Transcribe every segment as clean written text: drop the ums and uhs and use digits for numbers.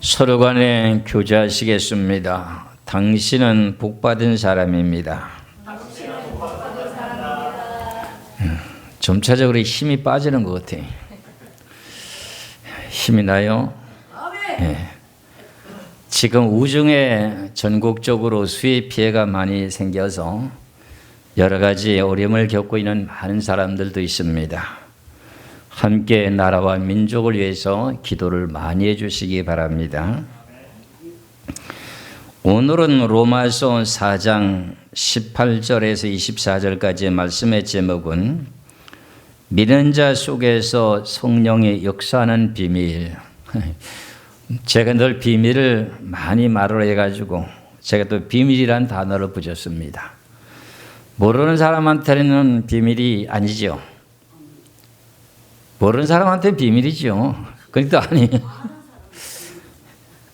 서로 간에 교제하시겠습니다. 당신은 복받은 사람입니다. 점차적으로 힘이 빠지는 것 같아요. 힘이 나요? 네. 지금 우중에 전국적으로 수해 피해가 많이 생겨서 여러 가지 어려움을 겪고 있는 많은 사람들도 있습니다. 함께 나라와 민족을 위해서 기도를 많이 해주시기 바랍니다. 오늘은 로마서 4장 18절에서 24절까지의 말씀의 제목은 믿는 자 속에서 성령이 역사하는 비밀. 제가 늘 비밀을 많이 말을 해가지고 제가 또 비밀이란 단어를 붙였습니다. 모르는 사람한테는 비밀이 아니죠. 모르는 사람한테는 비밀이죠. 그러니까 아니,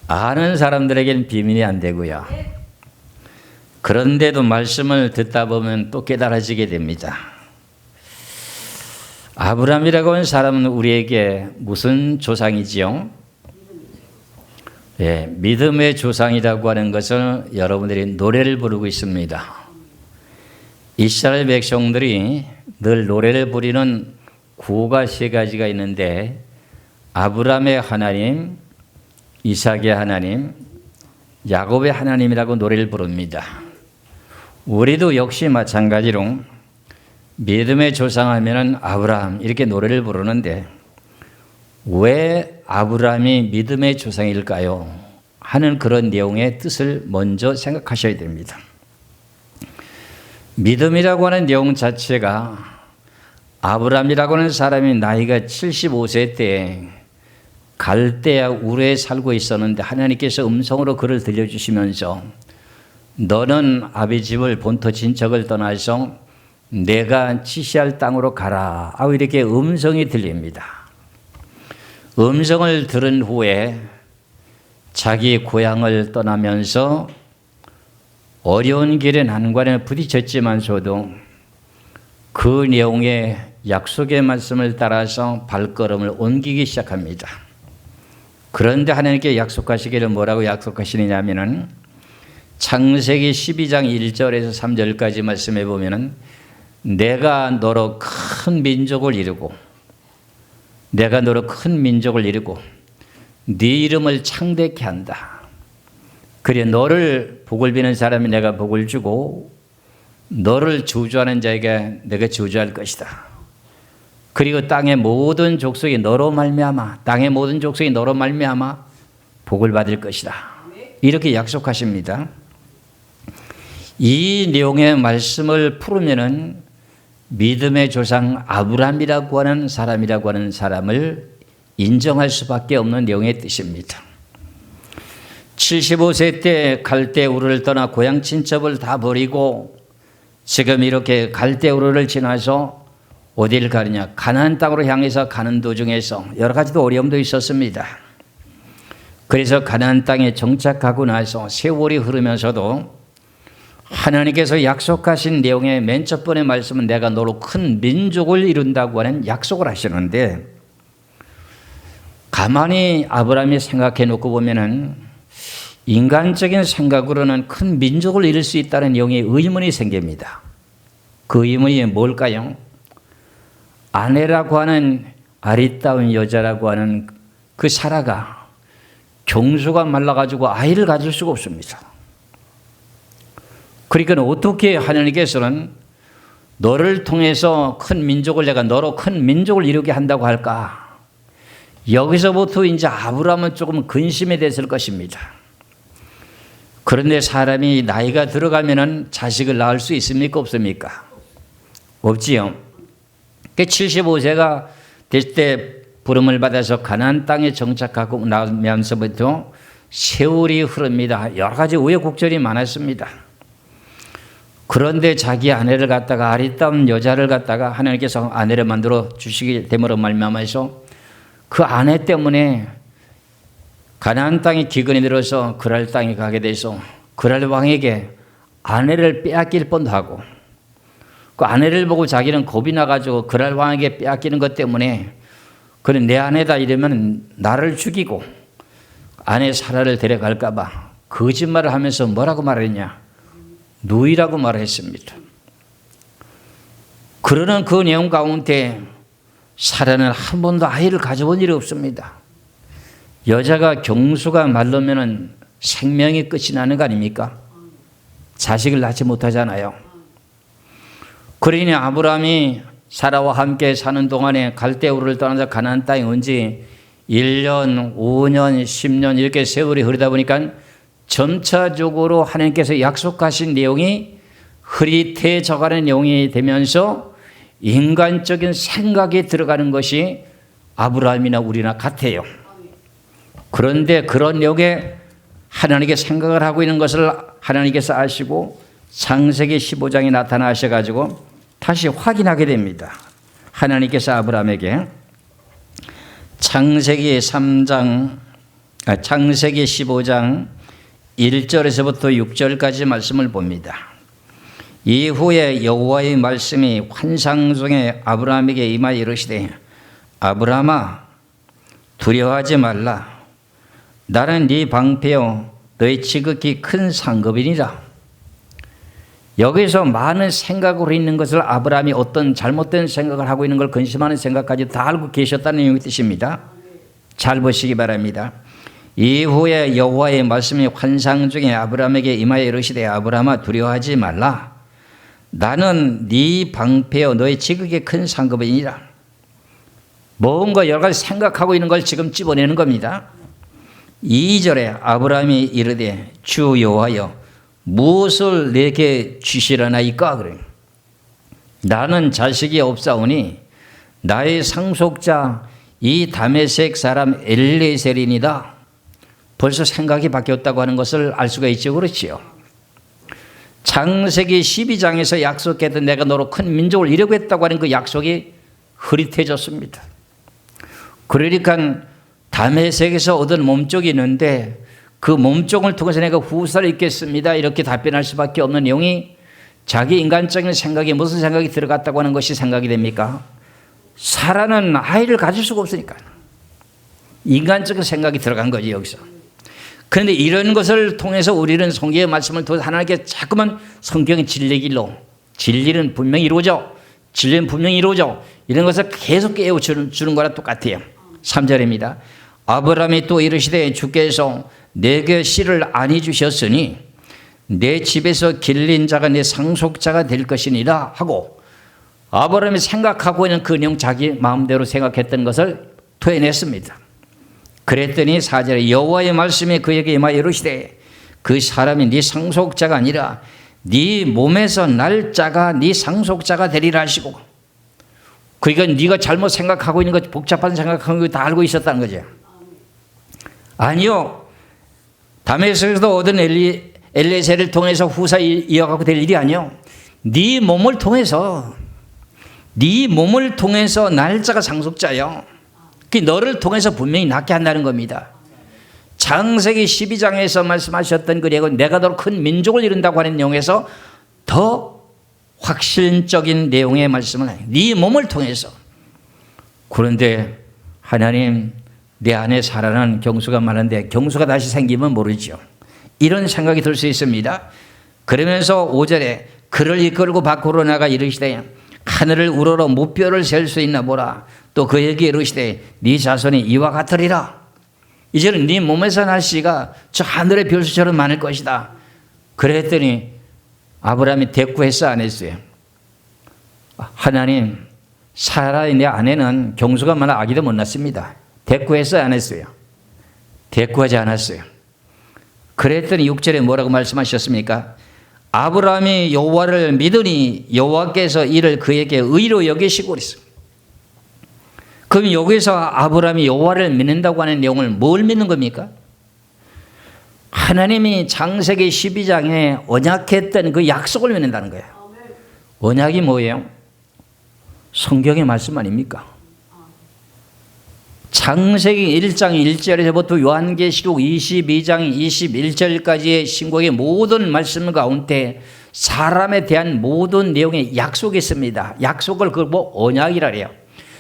아는 사람들에게는 비밀이 안 되고요. 그런데도 말씀을 듣다 보면 또 깨달아지게 됩니다. 아브라함이라고 하는 사람은 우리에게 무슨 조상이지요? 예, 믿음의 조상이라고 하는 것을 여러분들이 노래를 부르고 있습니다. 이스라엘 백성들이 늘 노래를 부리는 구호가 세 가지가 있는데 아브라함의 하나님, 이삭의 하나님, 야곱의 하나님이라고 노래를 부릅니다. 우리도 역시 마찬가지로 믿음의 조상하면은 아브라함 이렇게 노래를 부르는데 왜 아브라함이 믿음의 조상일까요? 하는 그런 내용의 뜻을 먼저 생각하셔야 됩니다. 믿음이라고 하는 내용 자체가 아브라함이라고 하는 사람이 나이가 75세 때 갈대아 우르에 살고 있었는데 하나님께서 음성으로 그를 들려주시면서 너는 아비 집을 본토 친척을 떠나서 내가 지시할 땅으로 가라 하고 이렇게 음성이 들립니다. 음성을 들은 후에 자기 고향을 떠나면서 어려운 길의 난관에 부딪혔지만서도 그 내용의 약속의 말씀을 따라서 발걸음을 옮기기 시작합니다. 그런데 하나님께 약속하시기를 뭐라고 약속하시느냐면은 창세기 12장 1절에서 3절까지 말씀해 보면은 내가 너로 큰 민족을 이루고 네 이름을 창대케 한다. 그래 너를 복을 비는 사람이 내가 복을 주고 너를 저주하는 자에게 내가 저주할 것이다. 그리고 땅의 모든 족속이 너로 말미암아 복을 받을 것이다. 이렇게 약속하십니다. 이 내용의 말씀을 풀으면은 믿음의 조상 아브라함이라고 하는 사람을 인정할 수밖에 없는 내용의 뜻입니다. 75세 때 갈대아 우르를 떠나 고향 친척을 다 버리고 지금 이렇게 갈대아 우르를 지나서 어디를 가느냐? 가나안 땅으로 향해서 가는 도중에서 여러 가지도 어려움도 있었습니다. 그래서 가나안 땅에 정착하고 나서 세월이 흐르면서도 하나님께서 약속하신 내용의 맨 첫 번째 말씀은 내가 너로 큰 민족을 이룬다고 하는 약속을 하시는데 가만히 아브라함이 생각해 놓고 보면은 인간적인 생각으로는 큰 민족을 이룰 수 있다는 내용의 의문이 생깁니다. 그 의문이 뭘까요? 아내라고 하는 아리따운 여자라고 하는 그 사라가 경수가 말라가지고 아이를 가질 수가 없습니다. 그러니까 어떻게 하나님께서는 너를 통해서 내가 너로 큰 민족을 이루게 한다고 할까? 여기서부터 이제 아브라함은 조금 근심이 됐을 것입니다. 그런데 사람이 나이가 들어가면은 자식을 낳을 수 있습니까? 없습니까? 없지요. 75세가 될 때 부름을 받아서 가나안 땅에 정착하고 나면서부터 세월이 흐릅니다. 여러 가지 우여곡절이 많았습니다. 그런데 자기 아내를 갖다가 아리따운 여자를 갖다가 하나님께서 아내를 만들어 주시기 됨으로 말미암아서 그 아내 때문에 가나안 땅에 기근이 들어서 그랄 땅에 가게 돼서 그랄 왕에게 아내를 빼앗길 뻔도 하고 그 아내를 보고 자기는 겁이 나가지고 그랄 왕에게 빼앗기는 것 때문에 그래 내 아내다 이러면 나를 죽이고 아내 사라를 데려갈까 봐 거짓말을 하면서 뭐라고 말했냐? 누이라고 말했습니다. 그러는 그 내용 가운데 사라는 한 번도 아이를 가져본 일이 없습니다. 여자가 경수가 말르면 생명이 끝이 나는 거 아닙니까? 자식을 낳지 못하잖아요. 그러니 아브라함이 사라와 함께 사는 동안에 갈대우를 떠나서 가나안 땅에 온 지 1년, 5년, 10년 이렇게 세월이 흐르다 보니까 점차적으로 하나님께서 약속하신 내용이 흐릿해져가는 내용이 되면서 인간적인 생각이 들어가는 것이 아브라함이나 우리나 같아요. 그런데 그런 내용에 하나님께 생각을 하고 있는 것을 하나님께서 아시고 창세기 15장에 나타나셔가지고 다시 확인하게 됩니다. 하나님께서 아브라함에게 창세기 15장 1절에서부터 6절까지 말씀을 봅니다. 이후에 여호와의 말씀이 환상 중에 아브라함에게 임하여 이르시되 아브라함아 두려워하지 말라. 나는 네 방패요 너의 지극히 큰 상급이니라. 여기서 많은 생각으로 있는 것을 아브라함이 어떤 잘못된 생각을 하고 있는 걸 근심하는 생각까지 다 알고 계셨다는 내용의 뜻입니다. 잘 보시기 바랍니다. 이후에 여호와의 말씀이 환상 중에 아브라함에게 임하여 이르시되 아브라함아 두려워하지 말라. 나는 네 방패요 너의 지극히 큰 상급이니라. 뭔가 여러 가지 생각하고 있는 걸 지금 집어내는 겁니다. 2절에 아브라함이 이르되 주 여호와여 무엇을 내게 주시려나이까? 그래. 나는 자식이 없사오니 나의 상속자 이 다메섹 사람 엘리에셀이니이다. 벌써 생각이 바뀌었다고 하는 것을 알 수가 있죠. 그렇지요. 창세기 12장에서 약속했던 내가 너로 큰 민족을 이루고 했다고 하는 그 약속이 흐릿해졌습니다. 그러니까 다메섹에서 얻은 몸쪽이 있는데 그 몸종을 통해서 내가 후사를 잇겠습니다. 이렇게 답변할 수밖에 없는 내용이 자기 인간적인 생각에 무슨 생각이 들어갔다고 하는 것이 생각이 됩니까? 사라는 아이를 가질 수가 없으니까 인간적인 생각이 들어간 거지 여기서. 그런데 이런 것을 통해서 우리는 성경의 말씀을 통해서 하나님께 자꾸만 성경의 진리길로 진리는 분명히 이루어져 진리는 분명히 이루어져 이런 것을 계속 깨워주는 거랑 똑같아요. 3절입니다. 아브라함이 또 이르시되 주께서 내게 씨를 안이 주셨으니 내 집에서 길린 자가 내 상속자가 될 것이니라 하고 아브라함이 생각하고 있는 그 내용 자기 마음대로 생각했던 것을 토해냈습니다. 그랬더니 4절에 여호와의 말씀이 그에게 임하여 이르시되 그 사람이 네 상속자가 아니라 네 몸에서 날 자가 네 상속자가 되리라 하시고 그러니까 네가 잘못 생각하고 있는 것 복잡한 생각하는 거 다 알고 있었다는 거죠. 아니요. 다메섹에서도 얻은 엘리에셀을 통해서 후사 이어가고 될 일이 아니요. 네 몸을 통해서 날짜가 상속자요. 그 너를 통해서 분명히 낫게 한다는 겁니다. 창세기 12장에서 말씀하셨던 그 내가 더 큰 민족을 이룬다고 하는 내용에서 더 확실적인 내용의 말씀을 해요. 네 몸을 통해서. 그런데 하나님 내 안에 사라는 경수가 많은데 경수가 다시 생기면 모르죠. 이런 생각이 들 수 있습니다. 그러면서 5절에 그를 이끌고 밖으로 나가 이르시되 하늘을 우러러 무뼈를 셀 수 있나 보라. 또 그에게 이르시되 네 자손이 이와 같으리라. 이제는 네 몸에서 날 씨가 저 하늘의 별수처럼 많을 것이다. 그랬더니 아브라함이 대꾸했어 안 했어요? 하나님 사라의 내 아내는 경수가 많아 아기도 못 낳습니다. 대꾸했어요 안 했어요? 대꾸하지 않았어요. 그랬더니 6절에 뭐라고 말씀하셨습니까? 아브라함이 여호와를 믿으니 여호와께서 이를 그에게 의로 여기시고 그랬어요. 그럼 여기서 아브라함이 여호와를 믿는다고 하는 내용을 뭘 믿는 겁니까? 하나님이 창세기 12장에 언약했던 그 약속을 믿는다는 거예요. 언약이 뭐예요? 성경의 말씀 아닙니까? 창세기 1장 1절에서부터 요한계시록 22장 21절까지의 신구약의 모든 말씀 가운데 사람에 대한 모든 내용의 약속이 있습니다. 약속을 언약이라 해요.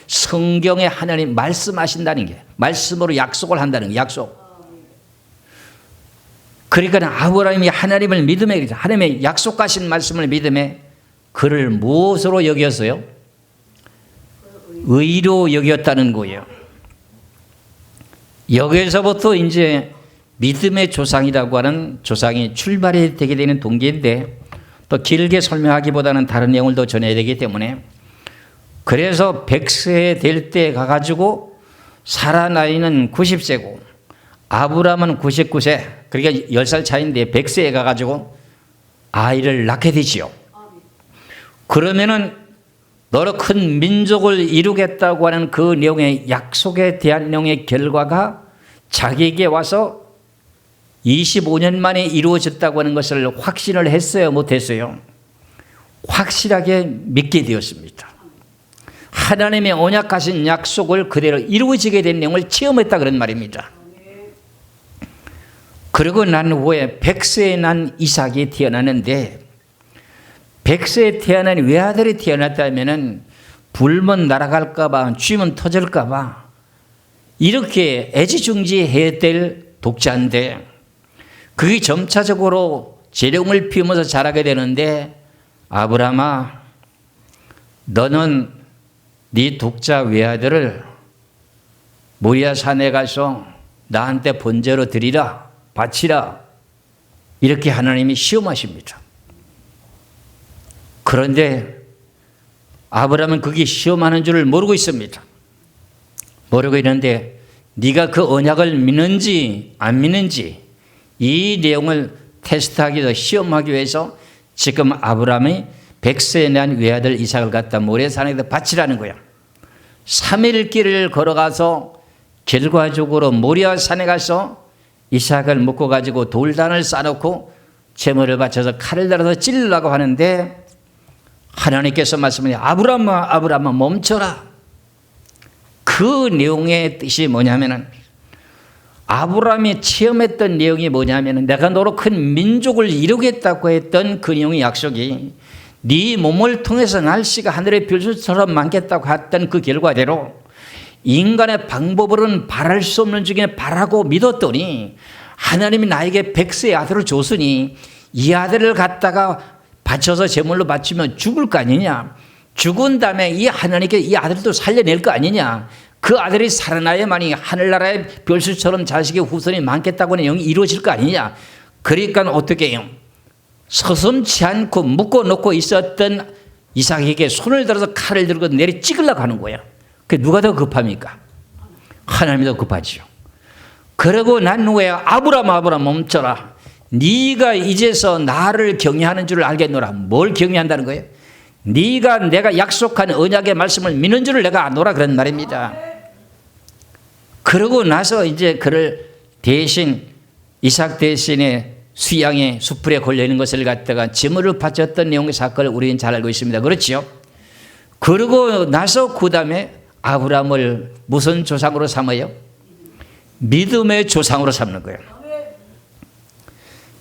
성경에 하나님 말씀하신다는 게 말씀으로 약속을 한다는 게 약속. 그러니까 아브라함이 하나님을 믿음에, 하나님의 약속하신 말씀을 믿음에 그를 무엇으로 여겼어요? 의로 여겼다는 거예요. 여기서부터 이제 믿음의 조상이라고 하는 조상이 출발이 되게 되는 동기인데, 또 길게 설명하기보다는 다른 내용을 더 전해야 되기 때문에, 그래서 100세 될 때 가가지고 사라 나이는 90세고 아브라함은 99세, 그러니까 10살 차이인데 100세에 가가지고 아이를 낳게 되지요. 그러면은 너로 큰 민족을 이루겠다고 하는 그 내용의 약속에 대한 내용의 결과가 자기에게 와서 25년 만에 이루어졌다고 하는 것을 확신을 했어요, 못했어요? 확실하게 믿게 되었습니다. 하나님의 언약하신 약속을 그대로 이루어지게 된 내용을 체험했다 그런 말입니다. 그리고 난 후에 100세에 난 이삭이 태어나는데, 100세에 태어난 외아들이 태어났다면 불면 날아갈까 봐, 쥐면 터질까 봐 이렇게 애지중지해야 될 독자인데, 그게 점차적으로 재령을 피우면서 자라게 되는데, 아브라함아, 너는 네 독자 외아들을 모리아 산에 가서 나한테 번제로 드리라, 바치라, 이렇게 하나님이 시험하십니다. 그런데 아브라함은 그게 시험하는 줄을 모르고 있습니다. 모르고 있는데 네가 그 언약을 믿는지 안 믿는지 이 내용을 테스트하기 위해서, 시험하기 위해서 지금 아브라함이 100세에 난 외아들 이삭을 갖다 모래산에다 바치라는 거야. 3일 길을 걸어가서 결과적으로 모리아산에 가서 이삭을 묶어 가지고 돌단을 쌓아놓고 제물을 바쳐서 칼을 달아서 찔르려고 하는데, 하나님께서 말씀하세요. 아브라함아, 아브라함아, 멈춰라. 그 내용의 뜻이 뭐냐면은, 아브라함이 체험했던 내용이 뭐냐면은, 내가 너로 큰 민족을 이루겠다고 했던 그 내용의 약속이 네 몸을 통해서 날씨가 하늘의 별들처럼 많겠다고 했던 그 결과대로 인간의 방법으로는 바랄 수 없는 중에 바라고 믿었더니, 하나님이 나에게 100세의 아들을 줬으니 이 아들을 갖다가 바쳐서 제물로 바치면 죽을 거 아니냐, 죽은 다음에 이 하나님께 이 아들도 살려낼 거 아니냐, 그 아들이 살아나야만이 하늘나라의 별수처럼 자식의 후손이 많겠다고 하는 영이 이루어질 거 아니냐. 그러니까 어떻게 해요? 서슴지 않고 묶어놓고 있었던 이삭에게 손을 들어서 칼을 들고 내리 찍으려고 하는 거야. 그 누가 더 급합니까? 하나님이 더 급하지요. 그러고 난 후에 아브라함, 아브라함, 멈춰라. 네가 이제서 나를 경외하는 줄을 알겠노라. 뭘 경외한다는 거예요? 네가 내가 약속한 언약의 말씀을 믿는 줄을 내가 아노라, 그런 말입니다. 그러고 나서 이제 그를 대신, 이삭 대신에 수양의 숯불에 걸려있는 것을 갖다가 제물을 바쳤던 내용의 사건을 우리는 잘 알고 있습니다. 그렇지요? 그러고 나서 그 다음에 아브라함을 무슨 조상으로 삼아요? 믿음의 조상으로 삼는 거예요.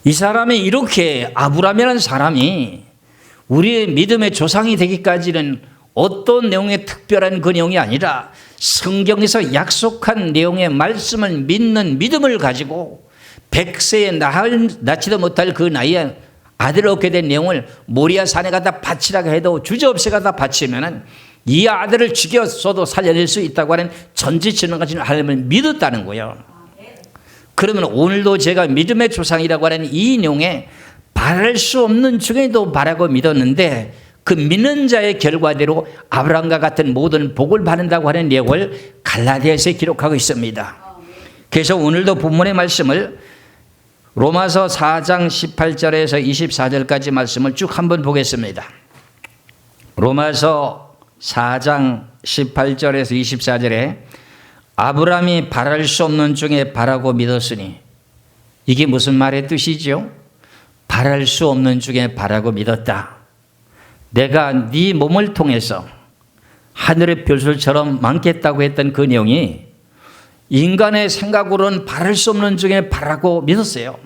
이 사람이 이렇게, 아브라함이라는 사람이 우리의 믿음의 조상이 되기까지는 어떤 내용의 특별한 그 내용이 아니라 성경에서 약속한 내용의 말씀을 믿는 믿음을 가지고 100세에 낳지도 못할 그 나이에 아들을 얻게 된 내용을 모리아 산에 가다 바치라고 해도 주저없이 가다 바치면은 이 아들을 죽였어도 살려낼 수 있다고 하는 전지전능하신 하나님을 믿었다는 거예요. 그러면 오늘도 제가 믿음의 조상이라고 하는 이 내용에 바랄 수 없는 중에도 바라고 믿었는데, 그 믿는 자의 결과대로 아브라함과 같은 모든 복을 받는다고 하는 내용을 갈라디아서에 기록하고 있습니다. 그래서 오늘도 본문의 말씀을 로마서 4장 18절에서 24절까지 말씀을 쭉 한번 보겠습니다. 로마서 4장 18절에서 24절에 아브라함이 바랄 수 없는 중에 바라고 믿었으니, 이게 무슨 말의 뜻이죠? 바랄 수 없는 중에 바라고 믿었다. 내가 네 몸을 통해서 하늘의 별들처럼 많겠다고 했던 그 내용이 인간의 생각으로는 바랄 수 없는 중에 바라고 믿었어요.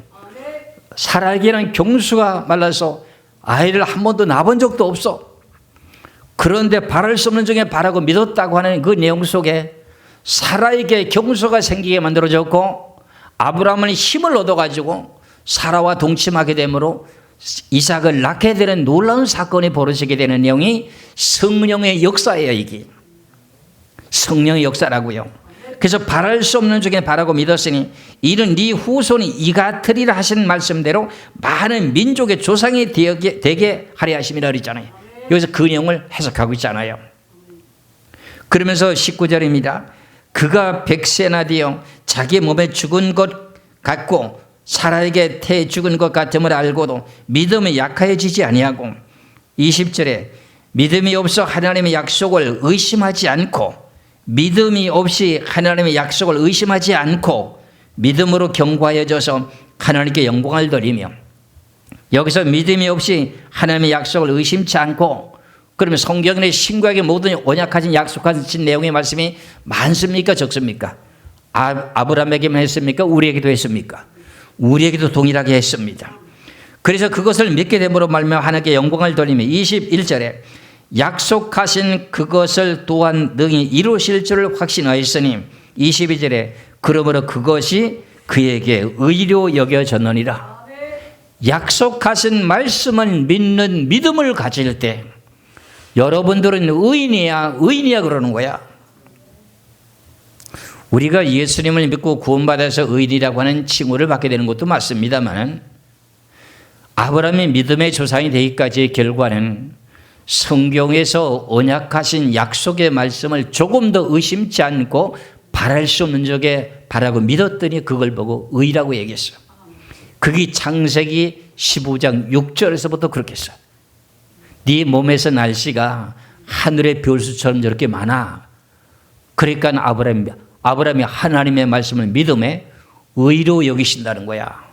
살아계는 경수가 말라서 아이를 한 번도 낳아본 적도 없어. 그런데 바랄 수 없는 중에 바라고 믿었다고 하는 그 내용 속에 사라에게 경수가 생기게 만들어졌고, 아브라함은 힘을 얻어가지고 사라와 동침하게 되므로 이삭을 낳게 되는 놀라운 사건이 벌어지게 되는 내용이 성령의 역사예요. 이게 성령의 역사라고요. 그래서 바랄 수 없는 중에 바라고 믿었으니 이는 네 후손이 이 같으리라 하신 말씀대로 많은 민족의 조상이 되게 하려 하심이라 그랬잖아요. 여기서 그 내용을 해석하고 있잖아요. 그러면서 19절입니다. 그가 백세나 되어 자기 몸에 죽은 것 같고 사라에게 태 죽은 것 같음을 알고도 믿음이 약해지지 아니하고 20절에 믿음이 없어 하나님의 약속을 의심하지 않고 믿음이 없이 하나님의 약속을 의심하지 않고 믿음으로 견고하여져서 하나님께 영광을 돌리며 여기서 믿음이 없이 하나님의 약속을 의심치 않고 그러면 성경의 신구약의 모든 언약하신 약속하신 내용의 말씀이 많습니까 적습니까? 아브라함에게만 했습니까? 우리에게도 했습니까? 우리에게도 동일하게 했습니다. 그래서 그것을 믿게 됨으로 말미암아 하나님께 영광을 돌리며 21절에 약속하신 그것을 또한 능히 이루실 줄을 확신하였으니 22절에 그러므로 그것이 그에게 의로 여겨졌느니라. 약속하신 말씀을 믿는 믿음을 가질 때 여러분들은 의인이야 그러는 거야. 우리가 예수님을 믿고 구원받아서 의인이라고 하는 칭호를 받게 되는 것도 맞습니다만 아브라함이 믿음의 조상이 되기까지의 결과는 성경에서 언약하신 약속의 말씀을 조금 더 의심치 않고 바랄 수 없는 적에 바라고 믿었더니 그걸 보고 의라고 얘기했어요. 그게 창세기 15장 6절에서부터 그렇게 했어요. 네 몸에서 날씨가 하늘의 별수처럼 저렇게 많아. 그러니까 아브라함이 하나님의 말씀을 믿음에 의로 여기신다는 거야.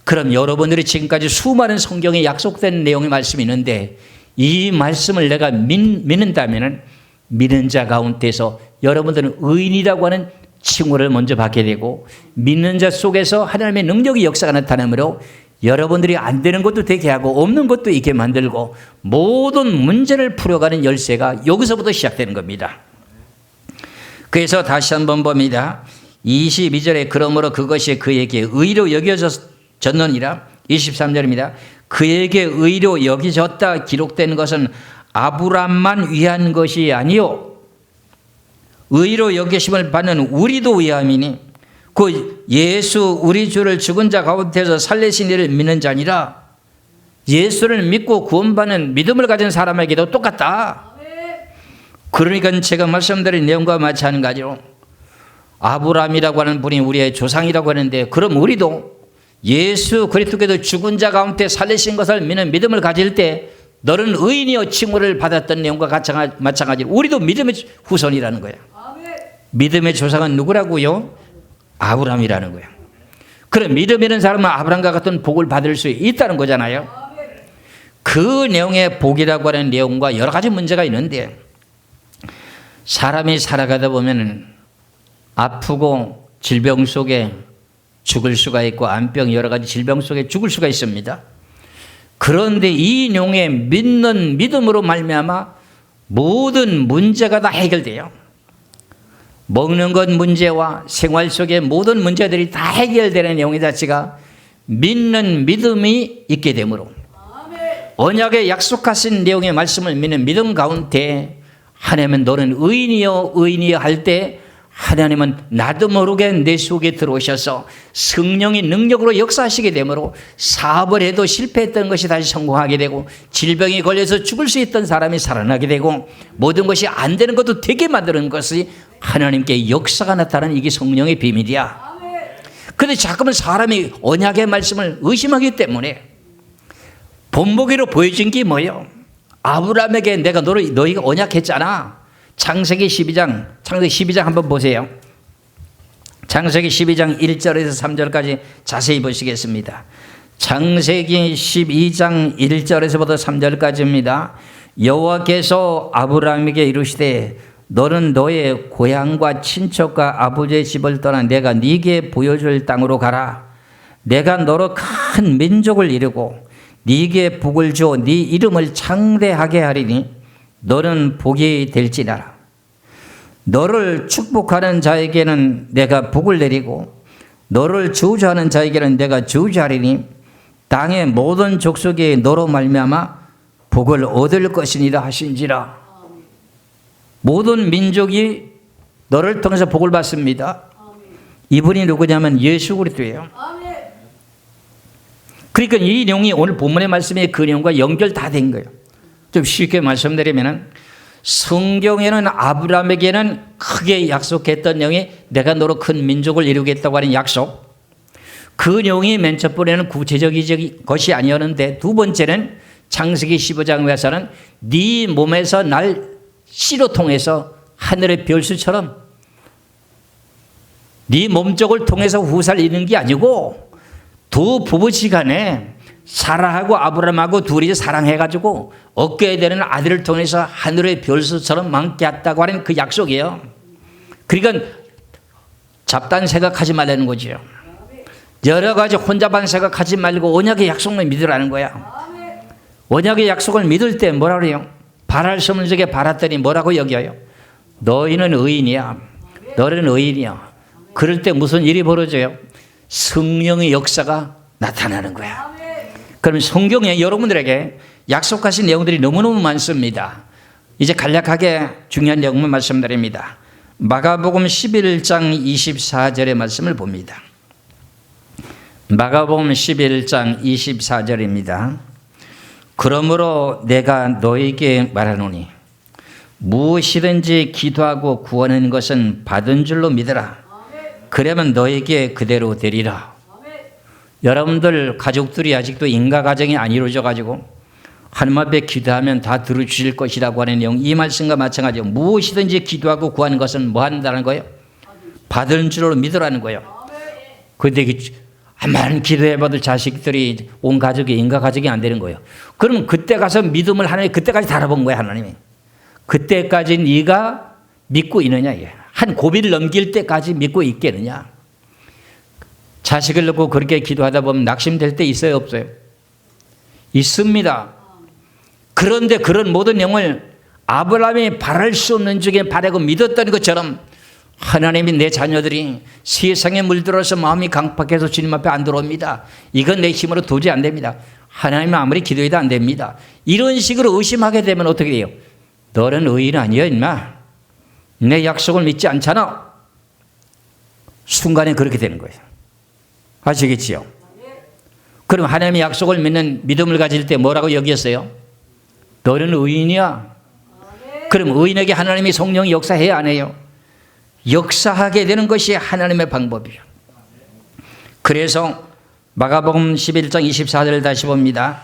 그럼 여러분들이 지금까지 수많은 성경에 약속된 내용의 말씀이 있는데 이 말씀을 내가 믿는다면 믿는 자 가운데서 여러분들은 의인이라고 하는 칭호를 먼저 받게 되고 믿는 자 속에서 하나님의 능력의 역사가 나타나므로 여러분들이 안 되는 것도 되게 하고 없는 것도 있게 만들고 모든 문제를 풀어가는 열쇠가 여기서부터 시작되는 겁니다. 그래서 다시 한번 봅니다. 22절에 그러므로 그것이 그에게 의로 여겨졌느니라. 23절입니다. 그에게 의로 여겨졌다 기록된 것은 아브람만 위한 것이 아니요 의로 여기심을 받는 우리도 위함이니 그 예수 우리 주를 죽은 자 가운데서 살리신 이를 믿는 자니라. 예수를 믿고 구원받는 믿음을 가진 사람에게도 똑같다. 그러니까 제가 말씀드린 내용과 마찬가지로 아브라함이라고 하는 분이 우리의 조상이라고 하는데 그럼 우리도 예수 그리스도께서 죽은 자 가운데 살리신 것을 믿는 믿음을 가질 때 너는 의인이여 칭호를 받았던 내용과 마찬가지로 우리도 믿음의 후손이라는 거예요. 믿음의 조상은 누구라고요? 아브라함이라는 거예요. 그럼 믿음 있는 사람은 아브라함과 같은 복을 받을 수 있다는 거잖아요. 그 내용의 복이라고 하는 내용과 여러 가지 문제가 있는데 사람이 살아가다 보면 아프고 질병 속에 죽을 수가 있고 암병 여러 가지 질병 속에 죽을 수가 있습니다. 그런데 이 내용에 믿는 믿음으로 말미암아 모든 문제가 다 해결돼요. 먹는 것 문제와 생활 속의 모든 문제들이 다 해결되는 내용의 자체가 믿는 믿음이 있게 되므로 언약에 약속하신 내용의 말씀을 믿는 믿음 가운데 하나님은 너는 의인이여 할 때 하나님은 나도 모르게 내 속에 들어오셔서 성령의 능력으로 역사하시게 되므로 사업을 해도 실패했던 것이 다시 성공하게 되고 질병이 걸려서 죽을 수 있던 사람이 살아나게 되고 모든 것이 안 되는 것도 되게 만드는 것이 하나님께 역사가 나타나는 이게 성령의 비밀이야. 그런데 자꾸만 사람이 언약의 말씀을 의심하기 때문에 본보기로 보여진 게 뭐예요? 아브라함에게 내가 너희가 언약했잖아. 창세기 12장 한번 보세요. 창세기 12장 1절에서 3절까지 자세히 보시겠습니다. 창세기 12장 1절에서부터 3절까지입니다. 여호와께서 아브라함에게 이르시되 너는 너의 고향과 친척과 아버지의 집을 떠나 내가 네게 보여줄 땅으로 가라. 내가 너로 큰 민족을 이루고 네게 복을 주어 네 이름을 창대하게 하리니 너는 복이 될지니라. 너를 축복하는 자에게는 내가 복을 내리고 너를 저주하는 자에게는 내가 저주하리니 땅의 모든 족속이 너로 말미암아 복을 얻을 것이니라 하신지라. 모든 민족이 너를 통해서 복을 받습니다. 이분이 누구냐면 예수 그리스도예요. 그러니까 이 내용이 오늘 본문의 말씀의 그 내용과 연결 다 된 거예요. 좀 쉽게 말씀드리면 성경에는 아브라함에게는 크게 약속했던 내용이 내가 너로 큰 민족을 이루겠다고 하는 약속, 그 내용이 맨 첫 번에는 구체적인 것이 아니었는데, 두 번째는 창세기 15장에 와서는 네 몸에서 날 씨로 통해서 하늘의 별수처럼 네 몸쪽을 통해서 후사를 이루는 게 아니고 두 부부지간에 사라하고 아브라함하고 둘이 사랑해가지고 얻게 되는 아들을 통해서 하늘의 별수처럼 많게 했다고 하는 그 약속이에요. 그러니까 잡단 생각하지 말라는 거죠. 여러 가지 혼잡한 생각하지 말고 언약의 약속만 믿으라는 거야. 언약의 약속을 믿을 때 뭐라 그래요? 바랄 수 없는 적에 바랐더니 뭐라고 여겨요? 너희는 의인이야. 너는 의인이야. 그럴 때 무슨 일이 벌어져요? 성령의 역사가 나타나는 거야. 그럼 성경에 여러분들에게 약속하신 내용들이 너무너무 많습니다. 이제 간략하게 중요한 내용만 말씀드립니다. 마가복음 11장 24절의 말씀을 봅니다. 마가복음 11장 24절입니다. 그러므로 내가 너에게 말하노니 무엇이든지 기도하고 구하는 것은 받은 줄로 믿으라. 그러면 너에게 그대로 되리라. 여러분들 가족들이 아직도 인가 가정이 안 이루어져 가지고 하나님 앞에 기도하면 다 들어주실 것이라고 하는 내용, 이 말씀과 마찬가지로 무엇이든지 기도하고 구하는 것은 뭐 한다는 거예요? 받은 줄로 믿으라는 거예요. 그런데 많은 기도해봐도 자식들이 온 가족이 인가 가족이 안 되는 거예요. 그럼 그때 가서 믿음을 하나님 그때까지 달아본 거예요. 하나님이 그때까지 네가 믿고 있느냐, 한 고비를 넘길 때까지 믿고 있겠느냐. 자식을 놓고 그렇게 기도하다 보면 낙심될 때 있어요, 없어요? 있습니다. 그런데 그런 모든 영을 아브라함이 바랄 수 없는 중에 바라고 믿었던 것처럼 하나님이 내 자녀들이 세상에 물들어서 마음이 강팍해서 주님 앞에 안 들어옵니다. 이건 내 힘으로 도저히 안 됩니다. 하나님은 아무리 기도해도 안 됩니다. 이런 식으로 의심하게 되면 어떻게 돼요? 너는 의인 아니야 임마. 내 약속을 믿지 않잖아. 순간에 그렇게 되는 거예요. 아시겠지요? 그럼 하나님의 약속을 믿는 믿음을 가질 때 뭐라고 여겼어요? 너는 의인이야. 그럼 의인에게 하나님이 성령이 역사해야 안 해요? 역사하게 되는 것이 하나님의 방법이에요. 그래서 마가복음 11장 24절을 다시 봅니다.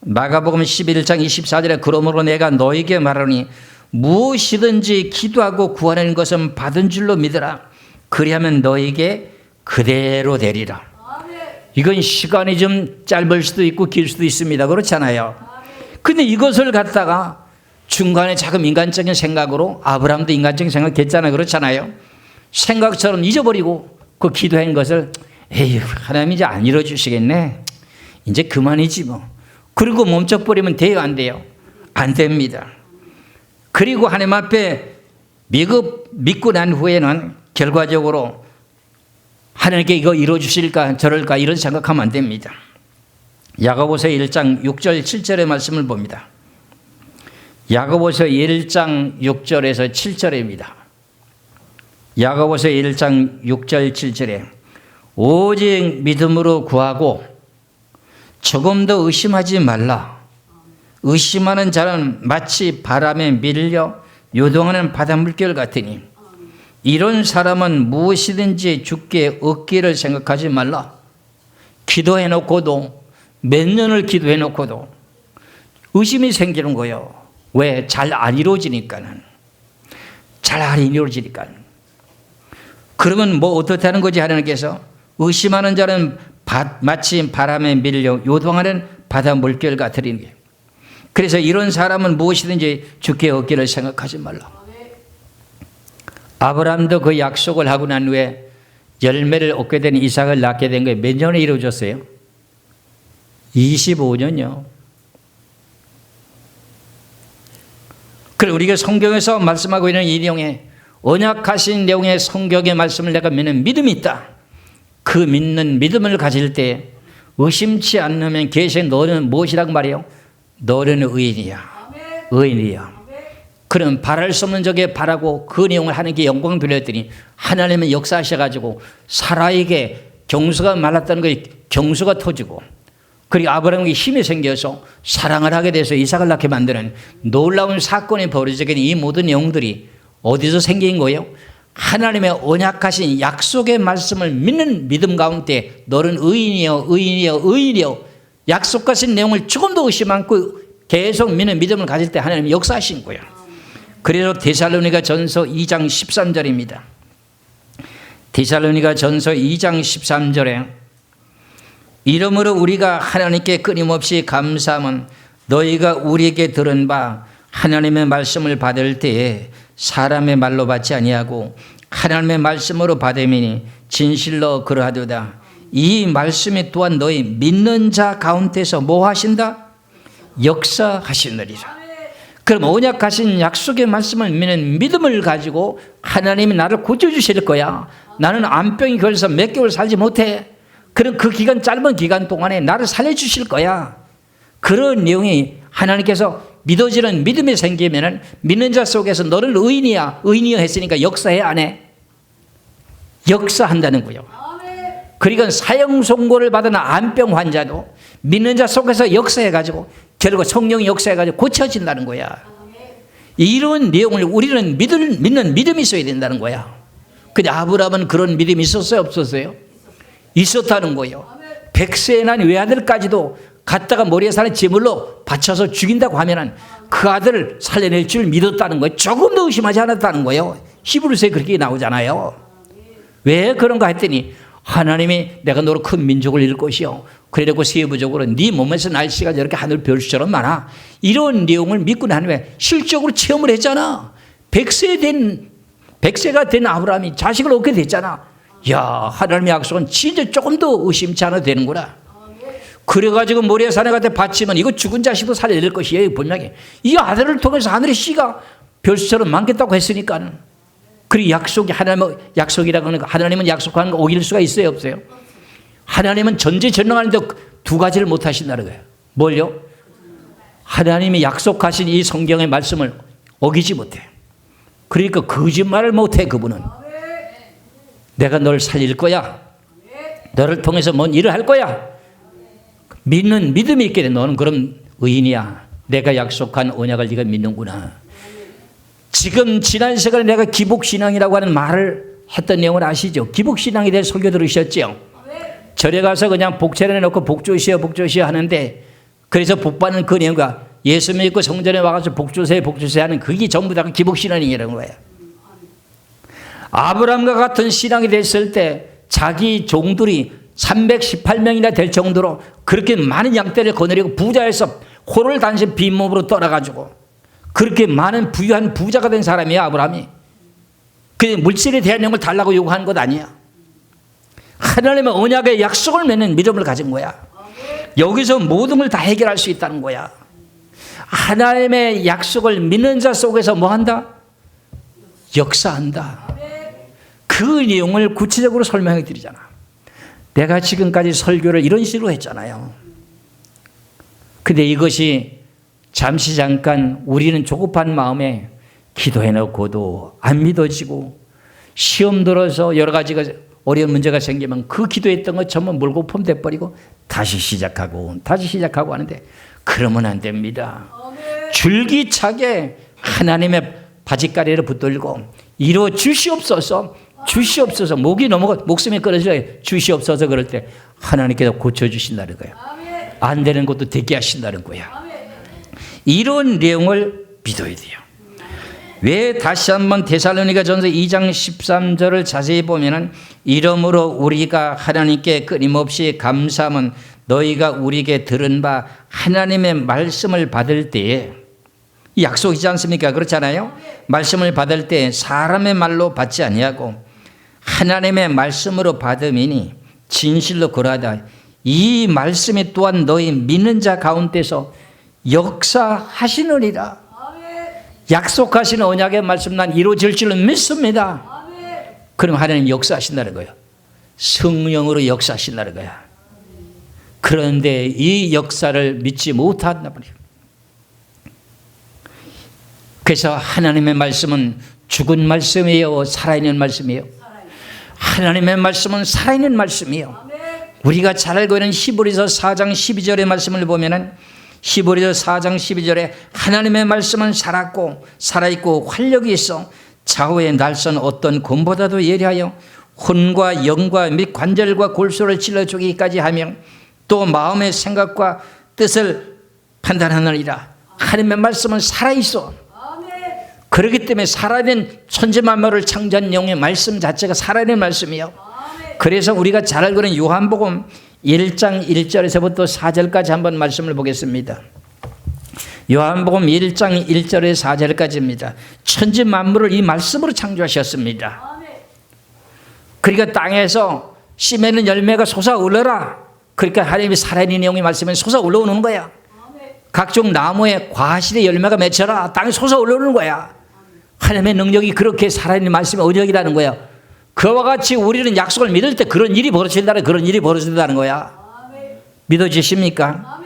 마가복음 11장 24절에 그러므로 내가 너에게 말하니 무엇이든지 기도하고 구하는 것은 받은 줄로 믿으라. 그리하면 너에게 그대로 되리라. 이건 시간이 좀 짧을 수도 있고 길 수도 있습니다. 그렇잖아요. 근데 이것을 갖다가 중간에 자금 인간적인 생각으로, 아브라함도 인간적인 생각 했잖아요. 그렇잖아요. 생각처럼 잊어버리고 그 기도한 것을 에이 하나님이 이제 안 이뤄주시겠네. 이제 그만이지 뭐. 그리고 멈춰버리면 돼요, 안 돼요? 안 됩니다. 그리고 하나님 앞에 믿고 난 후에는 결과적으로 하나님께 이거 이루어주실까 저럴까 이런 생각하면 안 됩니다. 야고보서 1장 6절 7절의 말씀을 봅니다. 야고보서 1장 6절에서 7절입니다. 야고보서 1장 6절 7절에 오직 믿음으로 구하고 조금 더 의심하지 말라. 의심하는 자는 마치 바람에 밀려 요동하는 바닷물결 같으니 이런 사람은 무엇이든지 주께 얻기를 생각하지 말라. 기도해놓고도 몇 년을 기도해놓고도 의심이 생기는 거예요. 왜? 잘 안 이루어지니까는. 잘 안 이루어지니까. 그러면 뭐 어떻다는 거지? 하나님께서 의심하는 자는 마치 바람에 밀려 요동하는 바다 물결 같으리는 게. 그래서 이런 사람은 무엇이든지 주께 얻기를 생각하지 말라. 아브라함도 그 약속을 하고 난 후에 열매를 얻게 된 이삭을 낳게 된 게 몇 년에 이루어졌어요? 25년이요. 그럼 우리가 성경에서 말씀하고 있는 이 내용에 언약하신 내용의 성경의 말씀을 내가 믿는 믿음이 있다. 그 믿는 믿음을 가질 때 의심치 않으면 계속 너는 무엇이라고 말해요? 너는 의인이야. 의인이야. 그럼 바랄 수 없는 적에 바라고 그 내용을 하나님께 영광 돌렸더니 하나님은 역사하셔가지고 사라에게 경수가 말랐다는 것이 경수가 터지고, 그리고 아브라함에게 힘이 생겨서 사랑을 하게 돼서 이삭을 낳게 만드는 놀라운 사건이 벌어지게 된 이 모든 내용들이 어디서 생긴 거예요? 하나님의 언약하신 약속의 말씀을 믿는 믿음 가운데 너는 의인이여 의인이여 의인이여 약속하신 내용을 조금도 의심 않고 계속 믿는 믿음을 가질 때 하나님이 역사하신 거예요. 그래서 데살로니가 전서 2장 13절입니다. 데살로니가 전서 2장 13절에 이러므로 우리가 하나님께 끊임없이 감사함은 너희가 우리에게 들은 바 하나님의 말씀을 받을 때에 사람의 말로 받지 아니하고 하나님의 말씀으로 받음이니 진실로 그러하도다. 이 말씀이 또한 너희 믿는 자 가운데서 뭐 하신다? 역사하시느니라. 그럼 언약하신 약속의 말씀을 믿는 믿음을 가지고 하나님이 나를 고쳐주실 거야. 나는 암병이 걸려서 몇 개월 살지 못해. 그럼 그 기간, 짧은 기간 동안에 나를 살려주실 거야. 그런 내용이 하나님께서 믿어지는 믿음이 생기면은 믿는 자 속에서 너는 의인이야 의인이야 했으니까 역사해 안 해? 역사한다는 거예요. 그러니까 사형 선고를 받은 암병 환자도 믿는 자 속에서 역사해가지고 결국 성령이 역사해가지고 고쳐진다는 거야. 이런 내용을 우리는 믿는 믿음이 있어야 된다는 거야. 근데 아브라함은 그런 믿음이 있었어요 없었어요? 있었다는 거예요. 100세에 난 외아들까지도 갖다가 머리에 사는 제물로 바쳐서 죽인다고 하면은 그 아들을 살려낼 줄 믿었다는 거예요. 조금도 의심하지 않았다는 거예요. 히브리서에 그렇게 나오잖아요. 왜 그런가 했더니 하나님이 내가 너로 큰 민족을 이룰 것이요 그래놓고 세부적으로 네 몸에서 날씨가 저렇게 하늘 별수처럼 많아. 이런 내용을 믿고 난 후에 실적으로 체험을 했잖아. 100세가 된 아브라함이 자식을 얻게 됐잖아. 야, 하나님의 약속은 진짜 조금도 의심치 않아도 되는구나. 그래가지고 모리아산에 바치면 이거 죽은 자식도 살려낼 것이에요. 분명히 이 아들을 통해서 하늘의 씨가 별수처럼 많겠다고 했으니까는. 그리고 약속이 하나님의 약속이라고 하는 거, 하나님은 약속하는 거 어길 수가 있어요 없어요? 하나님은 전지전능하는데 두 가지를 못 하신다는 거예요. 뭘요? 하나님이 약속하신 이 성경의 말씀을 어기지 못해. 그러니까 거짓말을 못해. 그분은 내가 널 살릴 거야. 너를 통해서 뭔 일을 할 거야. 믿는 믿음이 있게 돼. 너는 그럼 의인이야. 내가 약속한 언약을 네가 믿는구나. 지금 지난 시간에 내가 기복신앙이라고 하는 말을 했던 내용을 아시죠? 기복신앙에 대해 설교 들으셨죠? 절에 가서 그냥 복차려 놓고 복주시여 복주시여 하는데, 그래서 복받는 그 내용과 예수 믿고 성전에 와서 복주세요 복주세요 하는 그게 전부 다 기복신앙이라는 거예요. 아브라함과 같은 신앙이 됐을 때 자기 종들이 318명이나 될 정도로 그렇게 많은 양떼를 거느리고 부자에서 호를 단신 빈몸으로 떠나가지고 그렇게 많은 부유한 부자가 된 사람이야 아브라함이. 그 물질에 대한 내용을 달라고 요구하는 것 아니야. 하나님의 언약의 약속을 맺는 믿음을 가진 거야. 여기서 모든 걸 다 해결할 수 있다는 거야. 하나님의 약속을 믿는 자 속에서 뭐 한다? 역사한다. 그 내용을 구체적으로 설명해 드리잖아. 내가 지금까지 설교를 이런 식으로 했잖아요. 근데 이것이 잠시 잠깐 우리는 조급한 마음에 기도해놓고도 안 믿어지고 시험 들어서 여러 가지가 어려운 문제가 생기면 그 기도했던 것 전부 물거품 돼버리고 다시 시작하고 하는데 그러면 안 됩니다. 줄기차게 하나님의 바짓가리를 붙들고 이루어 주시옵소서 주시옵소서. 목이 넘어가 목숨이 끊어져요. 주시옵소서. 그럴 때 하나님께서 고쳐주신다는 거예요. 안 되는 것도 되게 하신다는 거야. 이런 내용을 믿어야 돼요. 왜 다시 한번 데살로니가 전서 2장 13절을 자세히 보면은 이러므로 우리가 하나님께 끊임없이 감사함은 너희가 우리에게 들은 바 하나님의 말씀을 받을 때에, 약속이지 않습니까? 그렇잖아요. 말씀을 받을 때 사람의 말로 받지 아니하고 하나님의 말씀으로 받음이니 진실로 그러하다. 이 말씀이 또한 너희 믿는 자 가운데서 역사하시느니라. 약속하신 언약의 말씀 난 이루어질 줄은 믿습니다. 그럼 하나님 역사하신다는 거예요. 성령으로 역사하신다는 거야. 그런데 이 역사를 믿지 못한다 말이에요. 그래서 하나님의 말씀은 죽은 말씀이에요, 살아있는 말씀이에요? 하나님의 말씀은 살아있는 말씀이에요. 우리가 잘 알고 있는 히브리서 4장 12절의 말씀을 보면은 히브리서 4장 12절에 하나님의 말씀은 살았고 살아있고 활력이 있어 좌우의 날선 어떤 검보다도 예리하여 혼과 영과 및 관절과 골수를 찔러 죽이기까지 하며 또 마음의 생각과 뜻을 판단하느니라. 하나님의 말씀은 살아있어. 그렇기 때문에 살아있는 천지만물을 창조한 영의 말씀 자체가 살아있는 말씀이에요. 그래서 우리가 잘 알고 있는 요한복음 1장 1절에서부터 4절까지 한번 말씀을 보겠습니다. 요한복음 1장 1절에 4절까지입니다. 천지만물을 이 말씀으로 창조하셨습니다. 그러니까 땅에서 씨 맺는 열매가 솟아올라라. 그러니까 하나님이 살아있는 영의 말씀에 솟아올라오는 거야. 각종 나무에 과실의 열매가 맺혀라. 땅에 솟아올라오는 거야. 하나님의 능력이 그렇게 살아있는 말씀의 의력이라는 거야. 그와 같이 우리는 약속을 믿을 때 그런 일이 벌어진다는 거야. 믿어지십니까?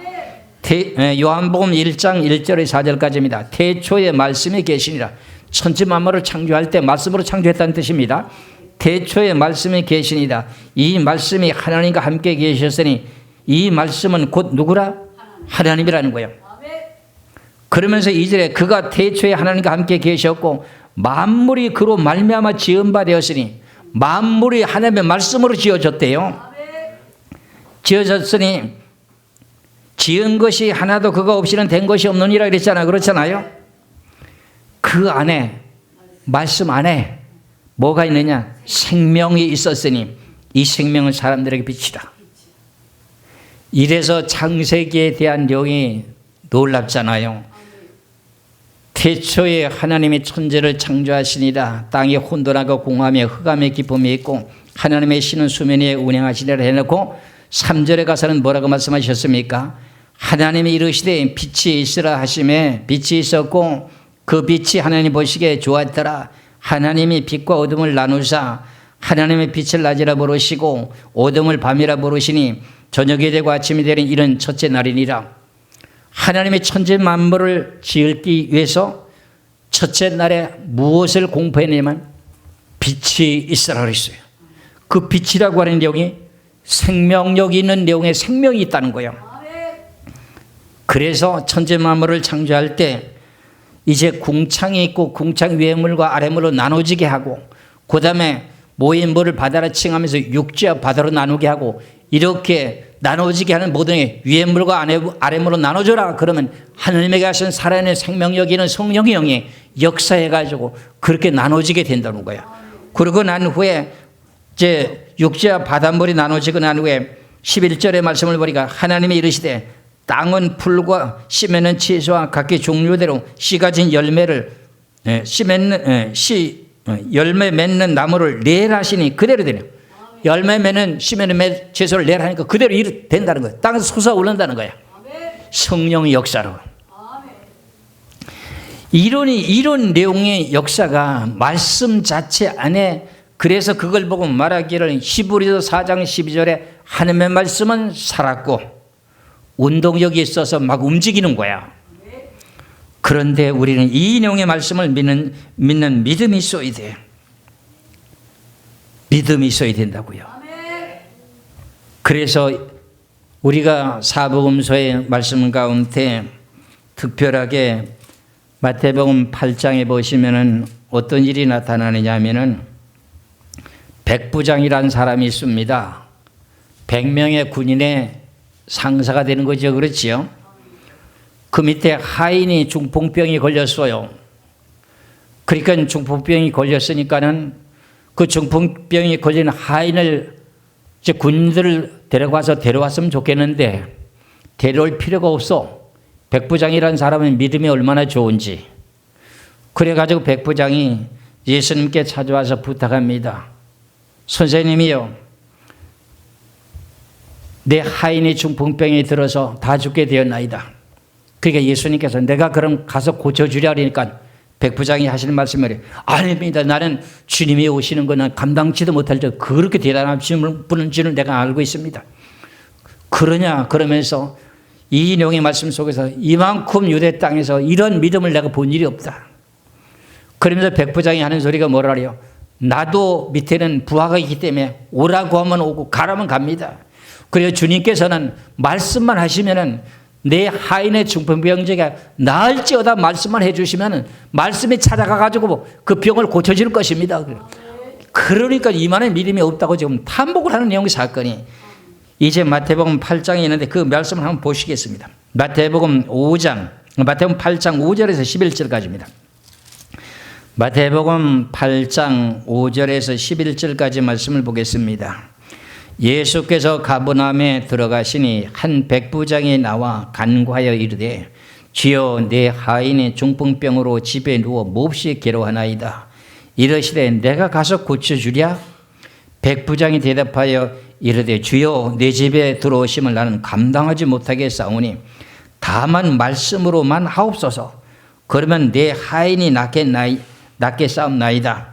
요한복음 1장 1절에 4절까지입니다. 태초에 말씀이 계시니라. 천지만물을 창조할 때 말씀으로 창조했다는 뜻입니다. 태초에 말씀이 계시니라. 이 말씀이 하나님과 함께 계셨으니 이 말씀은 곧 누구라? 하나님이라는 거예요. 그러면서 2절에 그가 태초에 하나님과 함께 계셨고 만물이 그로 말미암아 지은 바 되었으니 만물이 하나님의 말씀으로 지어졌대요. 지어졌으니 지은 것이 하나도 그가 없이는 된 것이 없느니라 그랬잖아요. 그렇잖아요. 그 안에 말씀 안에 뭐가 있느냐? 생명이 있었으니 이 생명은 사람들에게 빛이다. 이래서 창세기에 대한 내용이 놀랍잖아요. 태초에 하나님이 천지를 창조하시니라. 땅이 혼돈하고 공함에 흑암의 기쁨이 있고 하나님의 신은 수면 위에 운행하시리라 해놓고 3절에 가서는 뭐라고 말씀하셨습니까? 하나님이 이르시되 빛이 있으라 하심에 빛이 있었고 그 빛이 하나님 보시기에 좋았더라. 하나님이 빛과 어둠을 나누사 하나님의 빛을 낮이라 부르시고 어둠을 밤이라 부르시니 저녁이 되고 아침이 되는 이런 첫째 날이니라. 하나님의 천지 만물을 지을기 위해서 첫째 날에 무엇을 공포했냐면 빛이 있으라 그랬어요. 그 빛이라고 하는 내용이 생명력이 있는 내용에 생명이 있다는 거예요. 그래서 천지 만물을 창조할 때 이제 궁창이 있고 궁창 위에물과 아래물로 나눠지게 하고 그 다음에 모인 물을 바다로 칭하면서 육지와 바다로 나누게 하고 이렇게 나눠지게 하는 모든 위에물과 아래물로 나눠줘라. 그러면 하나님에게 하신 살아있는 생명력이 있는 성령의 영이 역사해가지고 그렇게 나눠지게 된다는 거야. 그러고 난 후에 이제 육지와 바닷물이 나눠지고 난 후에 11절의 말씀을 보니까 하나님이 이르시되 땅은 풀과 씨 맺는 채소와 각기 종류대로 씨 가진 열매를 열매 맺는 나무를 내라시니 그대로 되네요. 열매 맺는 씨 맺는 채소를 내라니까 그대로 된다는 거예요. 땅에서 솟아오른다는 거야. 성령의 역사로. 이런 내용의 역사가 말씀 자체 안에 그래서 그걸 보고 말하기를 히브리서 4장 12절에 하나님의 말씀은 살았고 운동력이 있어서 막 움직이는 거야. 그런데 우리는 이 내용의 말씀을 믿는 믿음이 있어야 돼. 믿음이 있어야 된다고요. 그래서 우리가 사복음서의 말씀 가운데 특별하게 마태복음 8장에 보시면은 어떤 일이 나타나느냐 하면은 백부장이라는 사람이 있습니다. 100명의 군인의 상사가 되는 거죠. 그렇지요? 그 밑에 하인이 중풍병이 걸렸어요. 그러니까 중풍병이 걸렸으니까는 그 중풍병이 걸린 하인을 이제 군인들을 데려왔으면 좋겠는데 데려올 필요가 없어. 백부장이라는 사람은 믿음이 얼마나 좋은지. 그래가지고 백부장이 예수님께 찾아와서 부탁합니다. 선생님이요, 내 하인이 중풍병이 들어서 다 죽게 되었나이다. 그러니까 예수님께서 내가 그럼 가서 고쳐주려 하니까 백부장이 하시는 말씀이 아닙니다. 나는 주님이 오시는 거는 감당치도 못할 줄 그렇게 대단한 분인지는 내가 알고 있습니다. 그러냐 그러면서 이 내용의 말씀 속에서 이만큼 유대 땅에서 이런 믿음을 내가 본 일이 없다. 그러면서 백부장이 하는 소리가 뭐라래요? 나도 밑에는 부하가 있기 때문에 오라고 하면 오고 가라면 갑니다. 그래서 주님께서는 말씀만 하시면은 내 하인의 중풍병자가 나을지어다 말씀만 해주시면은 말씀이 찾아가가지고 그 병을 고쳐줄 것입니다. 그러니까 이만한 믿음이 없다고 지금 탐복을 하는 내용의 사건이 이제 마태복음 8장에 있는데 그 말씀을 한번 보시겠습니다. 마태복음 8장 5절에서 11절까지입니다. 마태복음 8장 5절에서 11절까지 말씀을 보겠습니다. 예수께서 가버나움에 들어가시니 한 백부장이 나와 간구하여 이르되 주여 내 하인이 중풍병으로 집에 누워 몹시 괴로워하나이다. 이르시되 내가 가서 고쳐주랴? 백부장이 대답하여 이르되 주여 내 집에 들어오심을 나는 감당하지 못하겠사오니 다만 말씀으로만 하옵소서. 그러면 내 하인이 낫게 싸움나이다.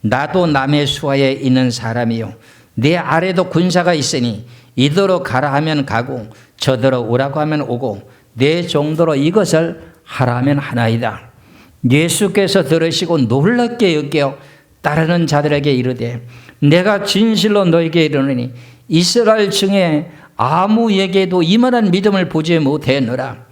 나도 남의 수하에 있는 사람이요 내 아래도 군사가 있으니 이더러 가라 하면 가고 저더러 오라고 하면 오고 내 정도로 이것을 하라 하면 하나이다. 예수께서 들으시고 놀랍게 여겨 따르는 자들에게 이르되 내가 진실로 너에게 이르노니 이스라엘 중에 아무에게도 이만한 믿음을 보지 못했노라.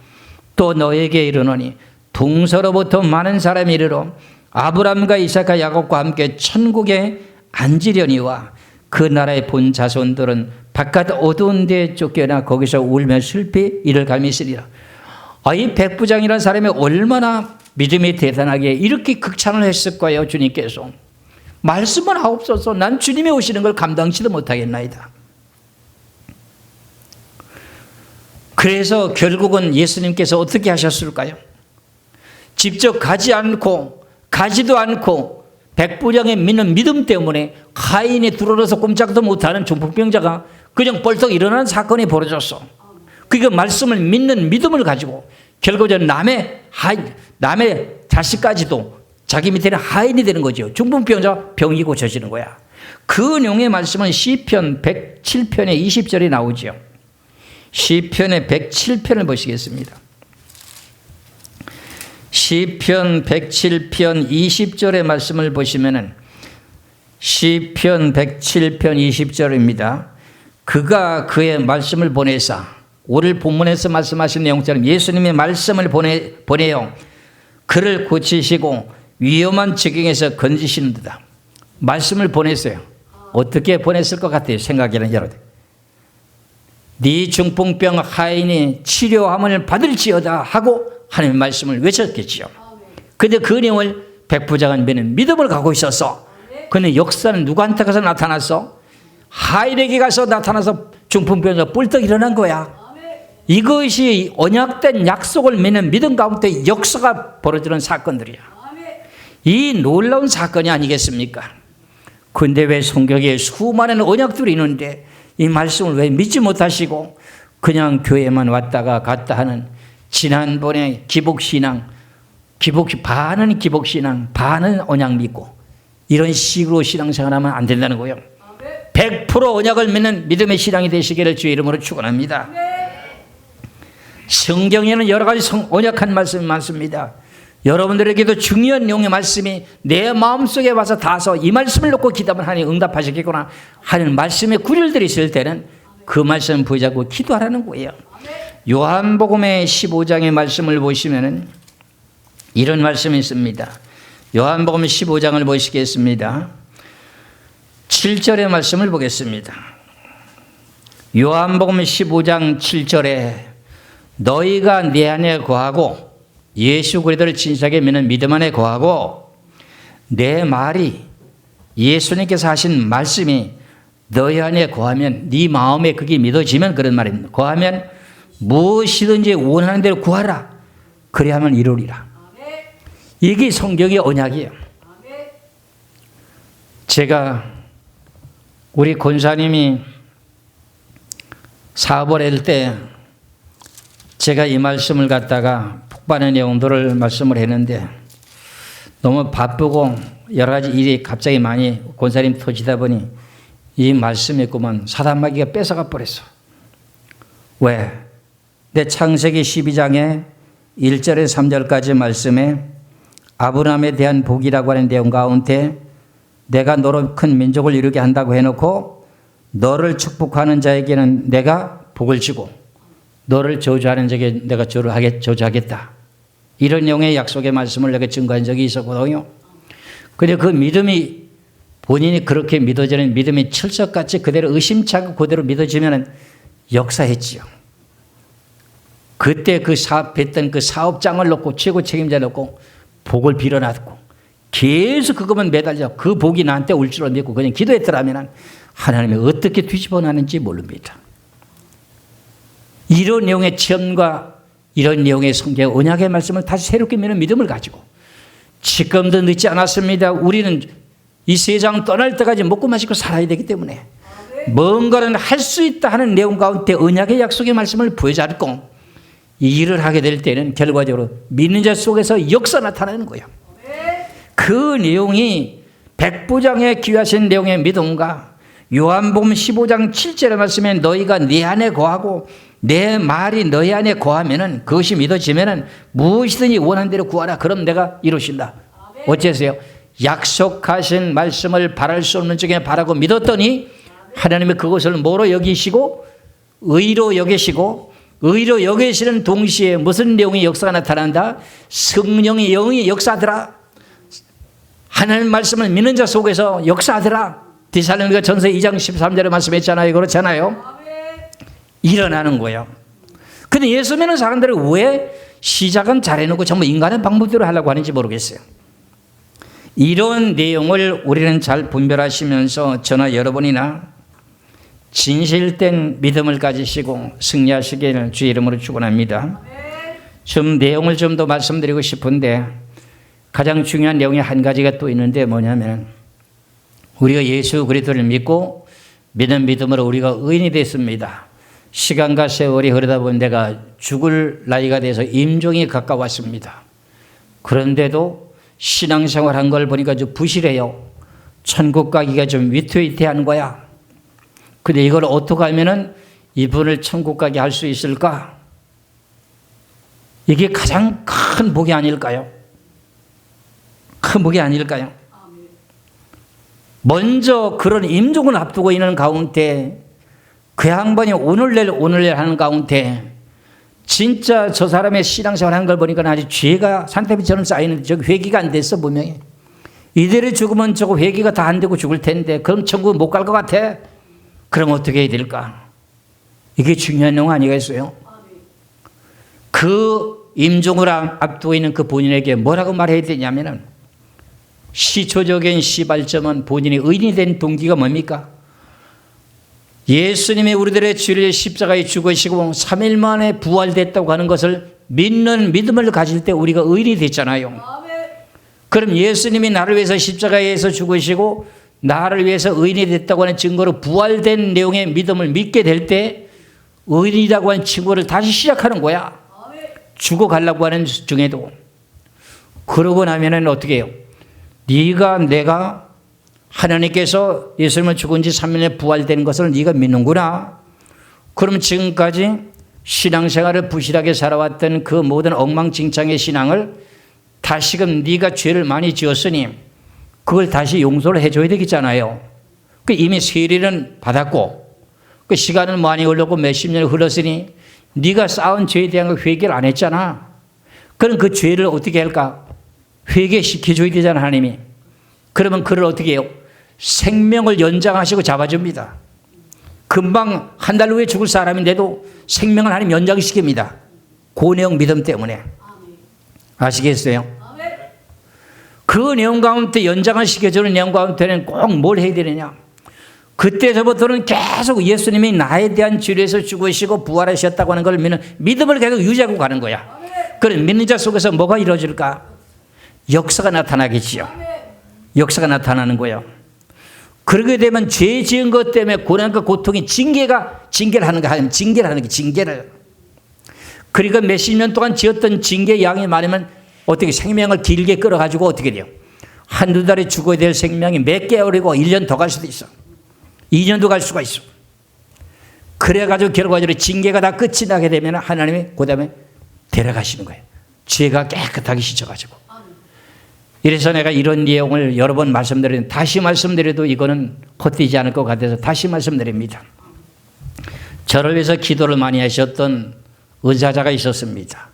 또 너에게 이르노니 동서로부터 많은 사람이 이르러 아브라함과 이삭과 야곱과 함께 천국에 앉으려니와 그 나라의 본 자손들은 바깥 어두운 데에 쫓겨나 거기서 울며 슬피 이를 갈미 있으리라. 이 백부장이라는 사람이 얼마나 믿음이 대단하게 이렇게 극찬을 했을 거예요. 주님께서 말씀은 하옵소서. 난 주님이 오시는 걸 감당치도 못하겠나이다. 그래서 결국은 예수님께서 어떻게 하셨을까요? 직접 가지도 않고 백부장의 믿는 믿음 때문에 하인이 들어와서 꼼짝도 못하는 중풍병자가 그냥 벌떡 일어나는 사건이 벌어졌어. 그러니까 말씀을 믿는 믿음을 가지고 결국은 남의 자식까지도 자기 밑에는 하인이 되는 거죠. 중풍병자 병이 고쳐지는 거야. 그 내용의 말씀은 시편 107편의 20절에 나오죠. 시편의 107편을 보시겠습니다. 시편 107편 20절의 말씀을 보시면은 시편 107편 20절입니다. 그가 그의 말씀을 보내사 오늘 본문에서 말씀하신 내용처럼 예수님의 말씀을 보내요. 그를 고치시고 위험한 지경에서 건지시는 듯다. 말씀을 보냈어요. 어떻게 보냈을 것 같아요? 생각에는 여러분. 네 중풍병 하인이 치료함을 받을지어다 하고 하나님의 말씀을 외쳤겠지요. 그런데 그 내용을 백부장은 믿음을 갖고 있었어. 그런데 역사는 누구한테 가서 나타났어? 하인에게 가서 나타나서 중풍병자가 뿔떡 일어난 거야. 이것이 언약된 약속을 믿는 믿음 가운데 역사가 벌어지는 사건들이야. 이 놀라운 사건이 아니겠습니까? 근데 왜 성경에 수많은 언약들이 있는데 이 말씀을 왜 믿지 못하시고 그냥 교회만 왔다가 갔다 하는 지난번에 반은 기복신앙, 반은 언약 믿고 이런 식으로 신앙생활하면 안 된다는 거예요. 100% 언약을 믿는 믿음의 신앙이 되시기를 주의 이름으로 축원합니다. 성경에는 여러 가지 언약한 말씀이 많습니다. 여러분들에게도 중요한 내용의 말씀이 내 마음속에 와서 닿아서 이 말씀을 놓고 기도하면 하나님 응답하시겠구나 하는 말씀의 구절들이 있을 때는 그 말씀 붙잡고 기도하라는 거예요. 요한복음의 15장의 말씀을 보시면 이런 말씀이 있습니다. 요한복음 15장을 보시겠습니다. 7절의 말씀을 보겠습니다. 요한복음 15장 7절에 너희가 내 안에 거하고 예수 그리스도를 진실하게 믿는 믿음 안에 거하고 내 말이 예수님께서 하신 말씀이 너희 안에 거하면 네 마음에 그게 믿어지면 그런 말입니다. 거하면 무엇이든지 원하는 대로 구하라. 그래야만 이루리라. 이게 성경의 언약이에요. 제가 우리 권사님이 사업을 할 때 제가 이 말씀을 갖다가 복받는 내용들을 말씀을 했는데 너무 바쁘고 여러 가지 일이 갑자기 많이 권사님 터지다 보니 이 말씀이 있구만 사단마귀가 뺏어가 버렸어. 왜? 내 창세기 12장에 1절에서 3절까지 말씀에 아브라함에 대한 복이라고 하는 내용 가운데 내가 너로 큰 민족을 이루게 한다고 해놓고 너를 축복하는 자에게는 내가 복을 주고 너를 저주하는 자에게 내가 저주하겠다. 이런 내용의 약속의 말씀을 내가 증거한 적이 있었거든요. 근데 그 믿음이 본인이 그렇게 믿어지는 믿음이 철석같이 그대로 의심치 않고 그대로 믿어지면 역사했지요. 그때 그 사업했던 그 사업장을 놓고 최고 책임자 놓고 복을 빌어놨고 계속 그것만 매달려 그 복이 나한테 올 줄 믿고 그냥 기도했더라면 하나님이 어떻게 뒤집어놨는지 모릅니다. 이런 내용의 체험과 이런 내용의 성경 언약의 말씀을 다시 새롭게 믿는 믿음을 가지고 지금도 늦지 않았습니다. 우리는 이 세상 떠날 때까지 먹고 마시고 살아야 되기 때문에 뭔가는 할 수 있다 하는 내용 가운데 언약의 약속의 말씀을 부여잡고 이 일을 하게 될 때는 결과적으로 믿는 자 속에서 역사 나타나는 거예요. 그 내용이 백부장에 귀하신 내용의 믿음과 요한복음 15장 7절의 말씀에 너희가 내 안에 거하고 내 말이 너희 안에 거하면은 그것이 믿어지면은 무엇이든지 원하는 대로 구하라. 그럼 내가 이루신다. 어째서요? 약속하신 말씀을 바랄 수 없는 쪽에 바라고 믿었더니 하나님이 그것을 뭐로 여기시고 의로 여기시고 의로 여기시는 동시에 무슨 내용의 역사가 나타난다? 성령의 영의 역사하더라. 하나님 말씀을 믿는 자 속에서 역사하더라. 디살로니가 전서 2장 13절에 말씀했잖아요. 그렇잖아요. 일어나는 거예요. 근데 예수 믿는 사람들은 왜 시작은 잘해놓고 전부 인간의 방법대로 하려고 하는지 모르겠어요. 이런 내용을 우리는 잘 분별하시면서 저나 여러분이나 진실된 믿음을 가지시고 승리하시기를 주의 이름으로 축원합니다. 좀 내용을 좀 더 말씀드리고 싶은데 가장 중요한 내용이 한 가지가 또 있는데 뭐냐면 우리가 예수 그리스도를 믿고 믿는 믿음으로 우리가 의인이 됐습니다. 시간과 세월이 흐르다 보니 내가 죽을 나이가 돼서 임종이 가까웠습니다. 그런데도 신앙생활 한 걸 보니까 좀 부실해요. 천국 가기가 좀 위태위태한 거야. 근데 이걸 어떻게 하면은 이분을 천국 가게 할 수 있을까? 이게 가장 큰 복이 아닐까요? 큰 복이 아닐까요? 먼저 그런 임종을 앞두고 있는 가운데 그 양반이 오늘날 하는 가운데 진짜 저 사람의 신앙생활 하는 걸 보니까 아직 죄가 산더미처럼 쌓이는데 저기 회개가 안 됐어 분명히. 이대로 죽으면 저거 회개가 다 안 되고 죽을 텐데 그럼 천국 못 갈 것 같아. 그럼 어떻게 해야 될까? 이게 중요한 내용 아니겠어요? 그 임종을 앞두고 있는 그 본인에게 뭐라고 말해야 되냐면은 시초적인 시발점은 본인이 의인이 된 동기가 뭡니까? 예수님이 우리들의 죄를 십자가에 죽으시고 3일 만에 부활됐다고 하는 것을 믿는 믿음을 가질 때 우리가 의인이 됐잖아요. 그럼 예수님이 나를 위해서 십자가에서 죽으시고 나를 위해서 의인이 됐다고 하는 증거로 부활된 내용의 믿음을 믿게 될 때 의인이라고 하는 친구를 다시 시작하는 거야. 죽어가려고 하는 중에도. 그러고 나면은 어떻게 해요? 네가 내가 하나님께서 예수님을 죽은 지 3일에 부활된 것을 네가 믿는구나. 그럼 지금까지 신앙생활을 부실하게 살아왔던 그 모든 엉망진창의 신앙을 다시금 네가 죄를 많이 지었으니 그걸 다시 용서를 해줘야 되겠잖아요. 그 이미 세례는 받았고 그 시간은 많이 흘렀고 몇십 년이 흘렀으니 네가 쌓은 죄에 대한 회개를 안 했잖아. 그럼 그 죄를 어떻게 할까? 회개시켜줘야 되잖아 하나님이. 그러면 그를 어떻게 해요? 생명을 연장하시고 잡아줍니다. 금방 한 달 후에 죽을 사람인데도 생명을 하나님 연장시킵니다. 그 내용 믿음 때문에. 아시겠어요? 그 내용 가운데 연장을 시켜주는 내용 가운데는 꼭 뭘 해야 되느냐? 그때서부터는 계속 예수님이 나에 대한 죄에서 죽으시고 부활하셨다고 하는 걸 믿는 믿음을 계속 유지하고 가는 거야. 그런 믿는 자 속에서 뭐가 이루어질까? 역사가 나타나겠지요. 역사가 나타나는 거예요. 그러게 되면 죄 지은 것 때문에 고난과 고통이 징계를 하는 게 징계를. 그러니까 몇십 년 동안 지었던 징계 양이 많으면 어떻게 생명을 길게 끌어가지고 어떻게 돼요? 한두 달에 죽어야 될 생명이 몇 개월이고 1년 더 갈 수도 있어. 2년도 갈 수가 있어. 그래가지고 결과적으로 징계가 다 끝이 나게 되면 하나님이 그 다음에 데려가시는 거예요. 죄가 깨끗하게 씻어가지고. 이래서 내가 이런 내용을 여러 번 말씀드리는데 다시 말씀드려도 이거는 헛되지 않을 것 같아서 다시 말씀드립니다. 저를 위해서 기도를 많이 하셨던 의사자가 있었습니다.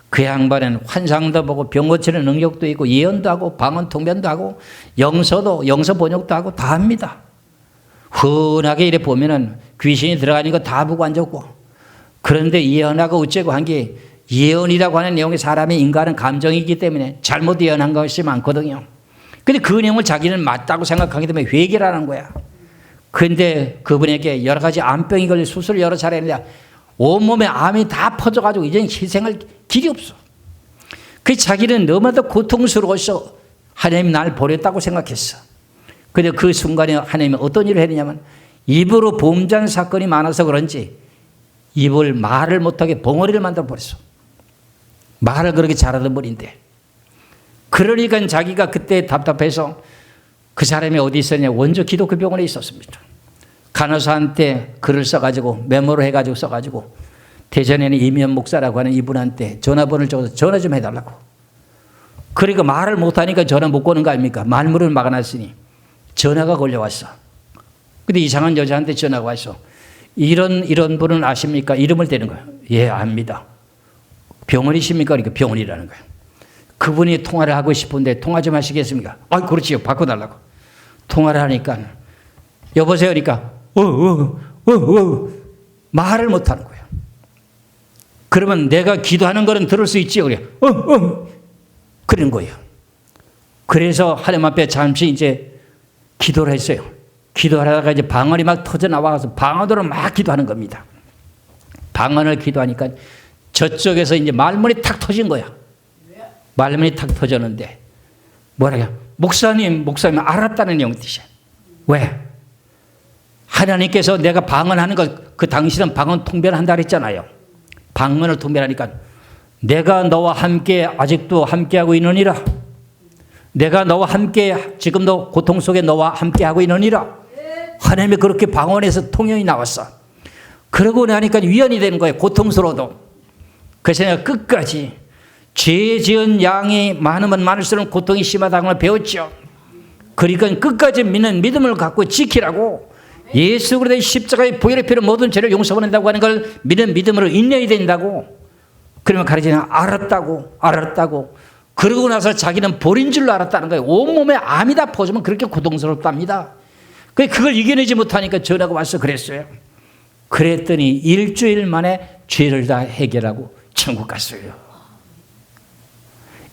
그 양반은 환상도 보고 병 고치는 능력도 있고 예언도 하고 방언 통변도 하고 영서 번역도 하고 다 합니다. 흔하게 이래 보면은 귀신이 들어가는 거 다 보고 앉았고, 그런데 예언하고 어째고 한 게 예언이라고 하는 내용이 사람의 인간은 감정이기 때문에 잘못 예언한 것이 많거든요. 근데 그 내용을 자기는 맞다고 생각하기 때문에 회개를 하는 거야. 그런데 그분에게 여러 가지 암병이 걸려 수술을 여러 차례 했는데 온몸에 암이 다 퍼져가지고 이제는 희생할 길이 없어. 그 자기는 너무나도 고통스러워서 하나님이 날 버렸다고 생각했어. 근데 그 순간에 하나님이 어떤 일을 했냐면 입으로 범죄한 사건이 많아서 그런지 입을 말을 못하게 벙어리를 만들어 버렸어. 말을 그렇게 잘하던 분인데. 그러니까 자기가 그때 답답해서 그 사람이 어디 있었냐, 원주 기독교 병원에 있었습니다. 간호사한테 글을 써가지고 메모로 해가지고 써가지고 대전에는 이면 목사라고 하는 이분한테 전화번호를 적어서 전화 좀 해달라고. 그러니까 말을 못하니까 전화 못 거는 거 아닙니까? 말문을 막아놨으니 전화가 걸려왔어. 근데 이상한 여자한테 전화가 왔어. 이런 분은 아십니까? 이름을 대는 거예요. 예, 압니다. 병원이십니까? 그러니까 병원이라는 거예요. 그분이 통화를 하고 싶은데 통화 좀 하시겠습니까? 아, 그렇지요. 바꿔달라고. 통화를 하니까 여보세요? 그러니까 말을 못하는 거예요. 그러면 내가 기도하는 거는 들을 수 있지요. 그래. 그런 거예요. 그래서 하나님 앞에 잠시 이제 기도를 했어요. 기도하다가 이제 방언이 막 터져 나와서 방언으로 막 기도하는 겁니다. 방언을 기도하니까 저쪽에서 이제 말문이 탁 터진 거야. 말문이 탁 터졌는데 뭐라고요? 목사님 알았다는 내용 뜻이야. 왜? 하나님께서 내가 방언하는 것, 그 당신은 방언 통변한다 그랬잖아요. 방언을 통변하니까 내가 너와 함께 아직도 함께하고 있느니라. 내가 너와 함께 지금도 고통 속에 너와 함께하고 있느니라. 하나님이 그렇게 방언에서 통역이 나왔어. 그러고 나니까 위안이 되는 거예요. 고통스러워도. 그래서 내가 끝까지 죄 지은 양이 많으면 많을수록 고통이 심하다는 걸 배웠죠. 그러니까 끝까지 믿는 믿음을 갖고 지키라고. 예수 그리스도의 십자가의 보혈의 피로 모든 죄를 용서받는다고 하는 걸 믿는 믿음으로 인내해야 된다고. 그러면 가르치냐 알았다고. 그러고 나서 자기는 벌인 줄로 알았다는 거예요. 온몸에 암이 다 퍼지면 그렇게 고통스럽답니다. 그걸 이겨내지 못하니까 전화가 와서 그랬어요. 그랬더니 일주일 만에 죄를 다 해결하고 천국 갔어요.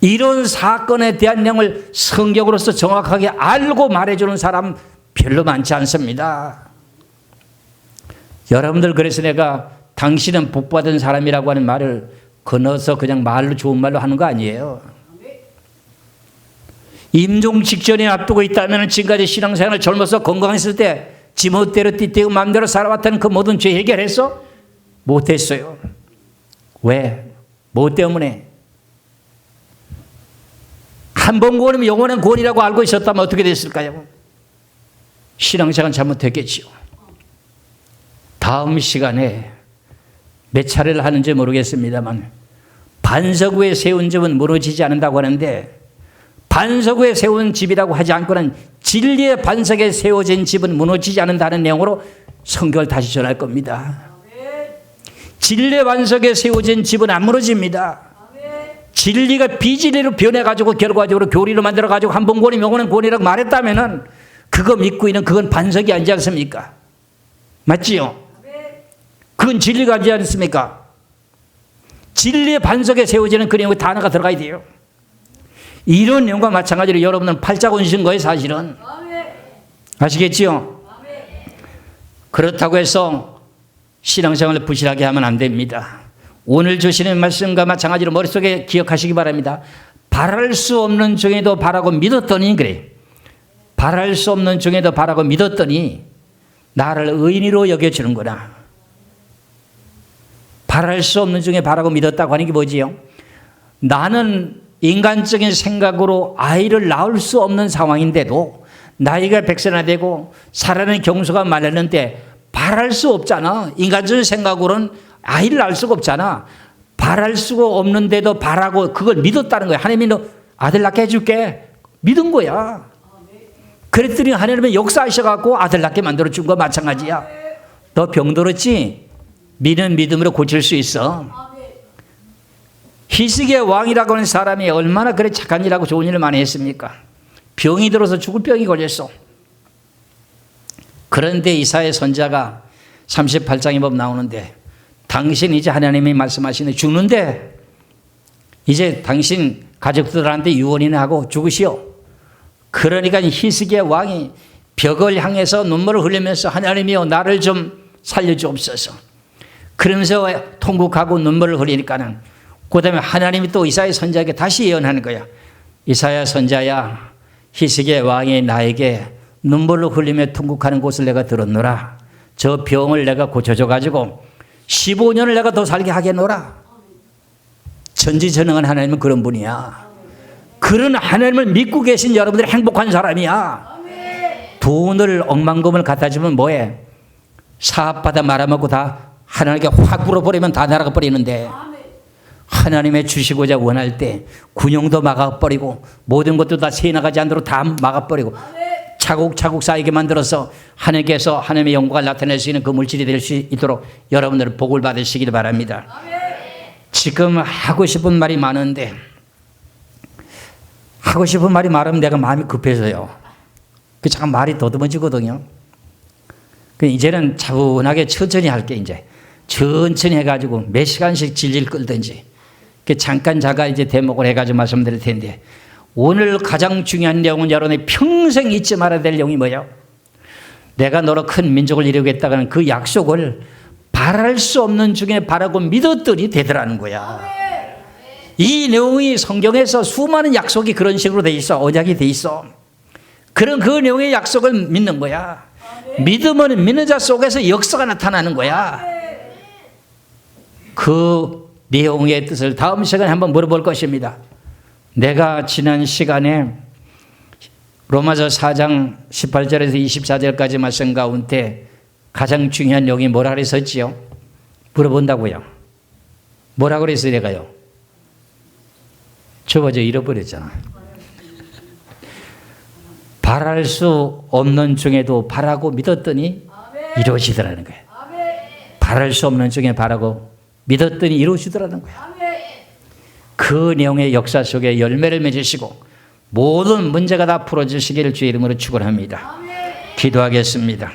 이런 사건에 대한 내용을 성경으로서 정확하게 알고 말해주는 사람 별로 많지 않습니다. 여러분들, 그래서 내가 당신은 복받은 사람이라고 하는 말을 건너서 그냥 말로 좋은 말로 하는 거 아니에요. 임종 직전에 앞두고 있다면 지금까지 신앙생활을 젊어서 건강했을 때 지멋대로 띠띠고 마음대로 살아왔다는 그 모든 죄 해결했어? 못했어요. 왜? 뭐 때문에? 한 번 구원이면 영원한 구원이라고 알고 있었다면 어떻게 됐을까요? 신앙생활 잘못했겠지요. 다음 시간에 몇 차례를 하는지 모르겠습니다만 반석 위에 세운 집은 무너지지 않는다고 하는데 반석 위에 세운 집이라고 하지 않고는 진리의 반석에 세워진 집은 무너지지 않는다는 내용으로 성경을 다시 전할 겁니다. 진리의 반석에 세워진 집은 안 무너집니다. 진리가 비진리로 변해가지고 결과적으로 교리로 만들어가지고 한 번 구원이 영원한 구원이라고 말했다면은 그거 믿고 있는 그건 반석이 아니지 않습니까? 맞지요? 그건 진리가 아니지 않습니까? 진리의 반석에 세워지는 그 내용의 단어가 들어가야 돼요. 이런 내용과 마찬가지로 여러분은 팔자곤신 거예요, 사실은. 아시겠지요? 그렇다고 해서 신앙생활을 부실하게 하면 안 됩니다. 오늘 주시는 말씀과 마찬가지로 머릿속에 기억하시기 바랍니다. 바랄 수 없는 중에도 바라고 믿었더니, 그래. 바랄 수 없는 중에도 바라고 믿었더니 나를 의인으로 여겨주는구나. 바랄 수 없는 중에 바라고 믿었다고 하는 게 뭐지요? 나는 인간적인 생각으로 아이를 낳을 수 없는 상황인데도 나이가 100세나 되고 살아는 경수가 많았는데 바랄 수 없잖아. 인간적인 생각으로는 아이를 낳을 수가 없잖아. 바랄 수가 없는데도 바라고 그걸 믿었다는 거야. 하나님이 너 아들 낳게 해줄게. 믿은 거야. 그랬더니 하나님은 역사하셔갖고 아들 낳게 만들어준 거 마찬가지야. 너 병들었지? 믿는 믿음으로 고칠 수 있어. 히스기야 왕이라고 하는 사람이 얼마나 그래 착한 일하고 좋은 일을 많이 했습니까? 병이 들어서 죽을 병이 걸렸어. 그런데 이사야 선지자가 38장에 보면 나오는데 당신 이제 하나님이 말씀하시는 죽는데 이제 당신 가족들한테 유언이나 하고 죽으시오. 그러니까 히스기야 왕이 벽을 향해서 눈물을 흘리면서 하나님이여 나를 좀 살려주옵소서. 그러면서 통곡하고 눈물을 흘리니까는 그 다음에 하나님이 또 이사야 선지자에게 다시 예언하는 거야. 이사야 선지자야 히스기야 왕이 나에게 눈물을 흘리며 통곡하는 곳을 내가 들었노라. 저 병을 내가 고쳐줘가지고 15년을 내가 더 살게 하겠노라. 전지전능한 하나님은 그런 분이야. 그런 하나님을 믿고 계신 여러분들이 행복한 사람이야. 돈을 억만금을 갖다 주면 뭐해? 사업받아 말아먹고 다 하나님께 확 불어버리면 다 날아가 버리는데 하나님의 주시고자 원할 때 군용도 막아버리고 모든 것도 다 새나가지 않도록 다 막아버리고 차곡차곡 쌓이게 만들어서 하나님께서 하나님의 영광을 나타낼 수 있는 그 물질이 될 수 있도록 여러분들은 복을 받으시기를 바랍니다. 지금 하고 싶은 말이 많은데 하고 싶은 말이 많으면 내가 마음이 급해서요. 그 잠깐 말이 더듬어지거든요. 이제는 차분하게 천천히 할게. 이제 천천히 해가지고 몇 시간씩 질질 끌든지 잠깐 자가 이제 대목을 해가지고 말씀드릴 텐데 오늘 가장 중요한 내용은 여러분이 평생 잊지 말아야 될 내용이 뭐예요? 내가 너로 큰 민족을 이루겠다는 그 약속을 바랄 수 없는 중에 바라고 믿었더니 되더라는 거야. 이 내용이 성경에서 수많은 약속이 그런 식으로 돼 있어. 언약이 돼 있어. 그런 그 내용의 약속을 믿는 거야. 믿음은 믿는 자 속에서 역사가 나타나는 거야. 그 내용의 뜻을 다음 시간에 한번 물어볼 것입니다. 내가 지난 시간에 로마서 4장 18절에서 24절까지 말씀 가운데 가장 중요한 내용이 뭐라 그랬었지요? 물어본다고요. 뭐라 그랬어요 내가요? 저 잃어버렸잖아. 바랄 수 없는 중에도 바라고 믿었더니 이루어지더라는 거예요. 바랄 수 없는 중에 바라고 믿었더니 이루어지더라는 거예요. 그 내용의 역사 속에 열매를 맺으시고 모든 문제가 다 풀어지시기를 주의 이름으로 축원합니다. 기도하겠습니다.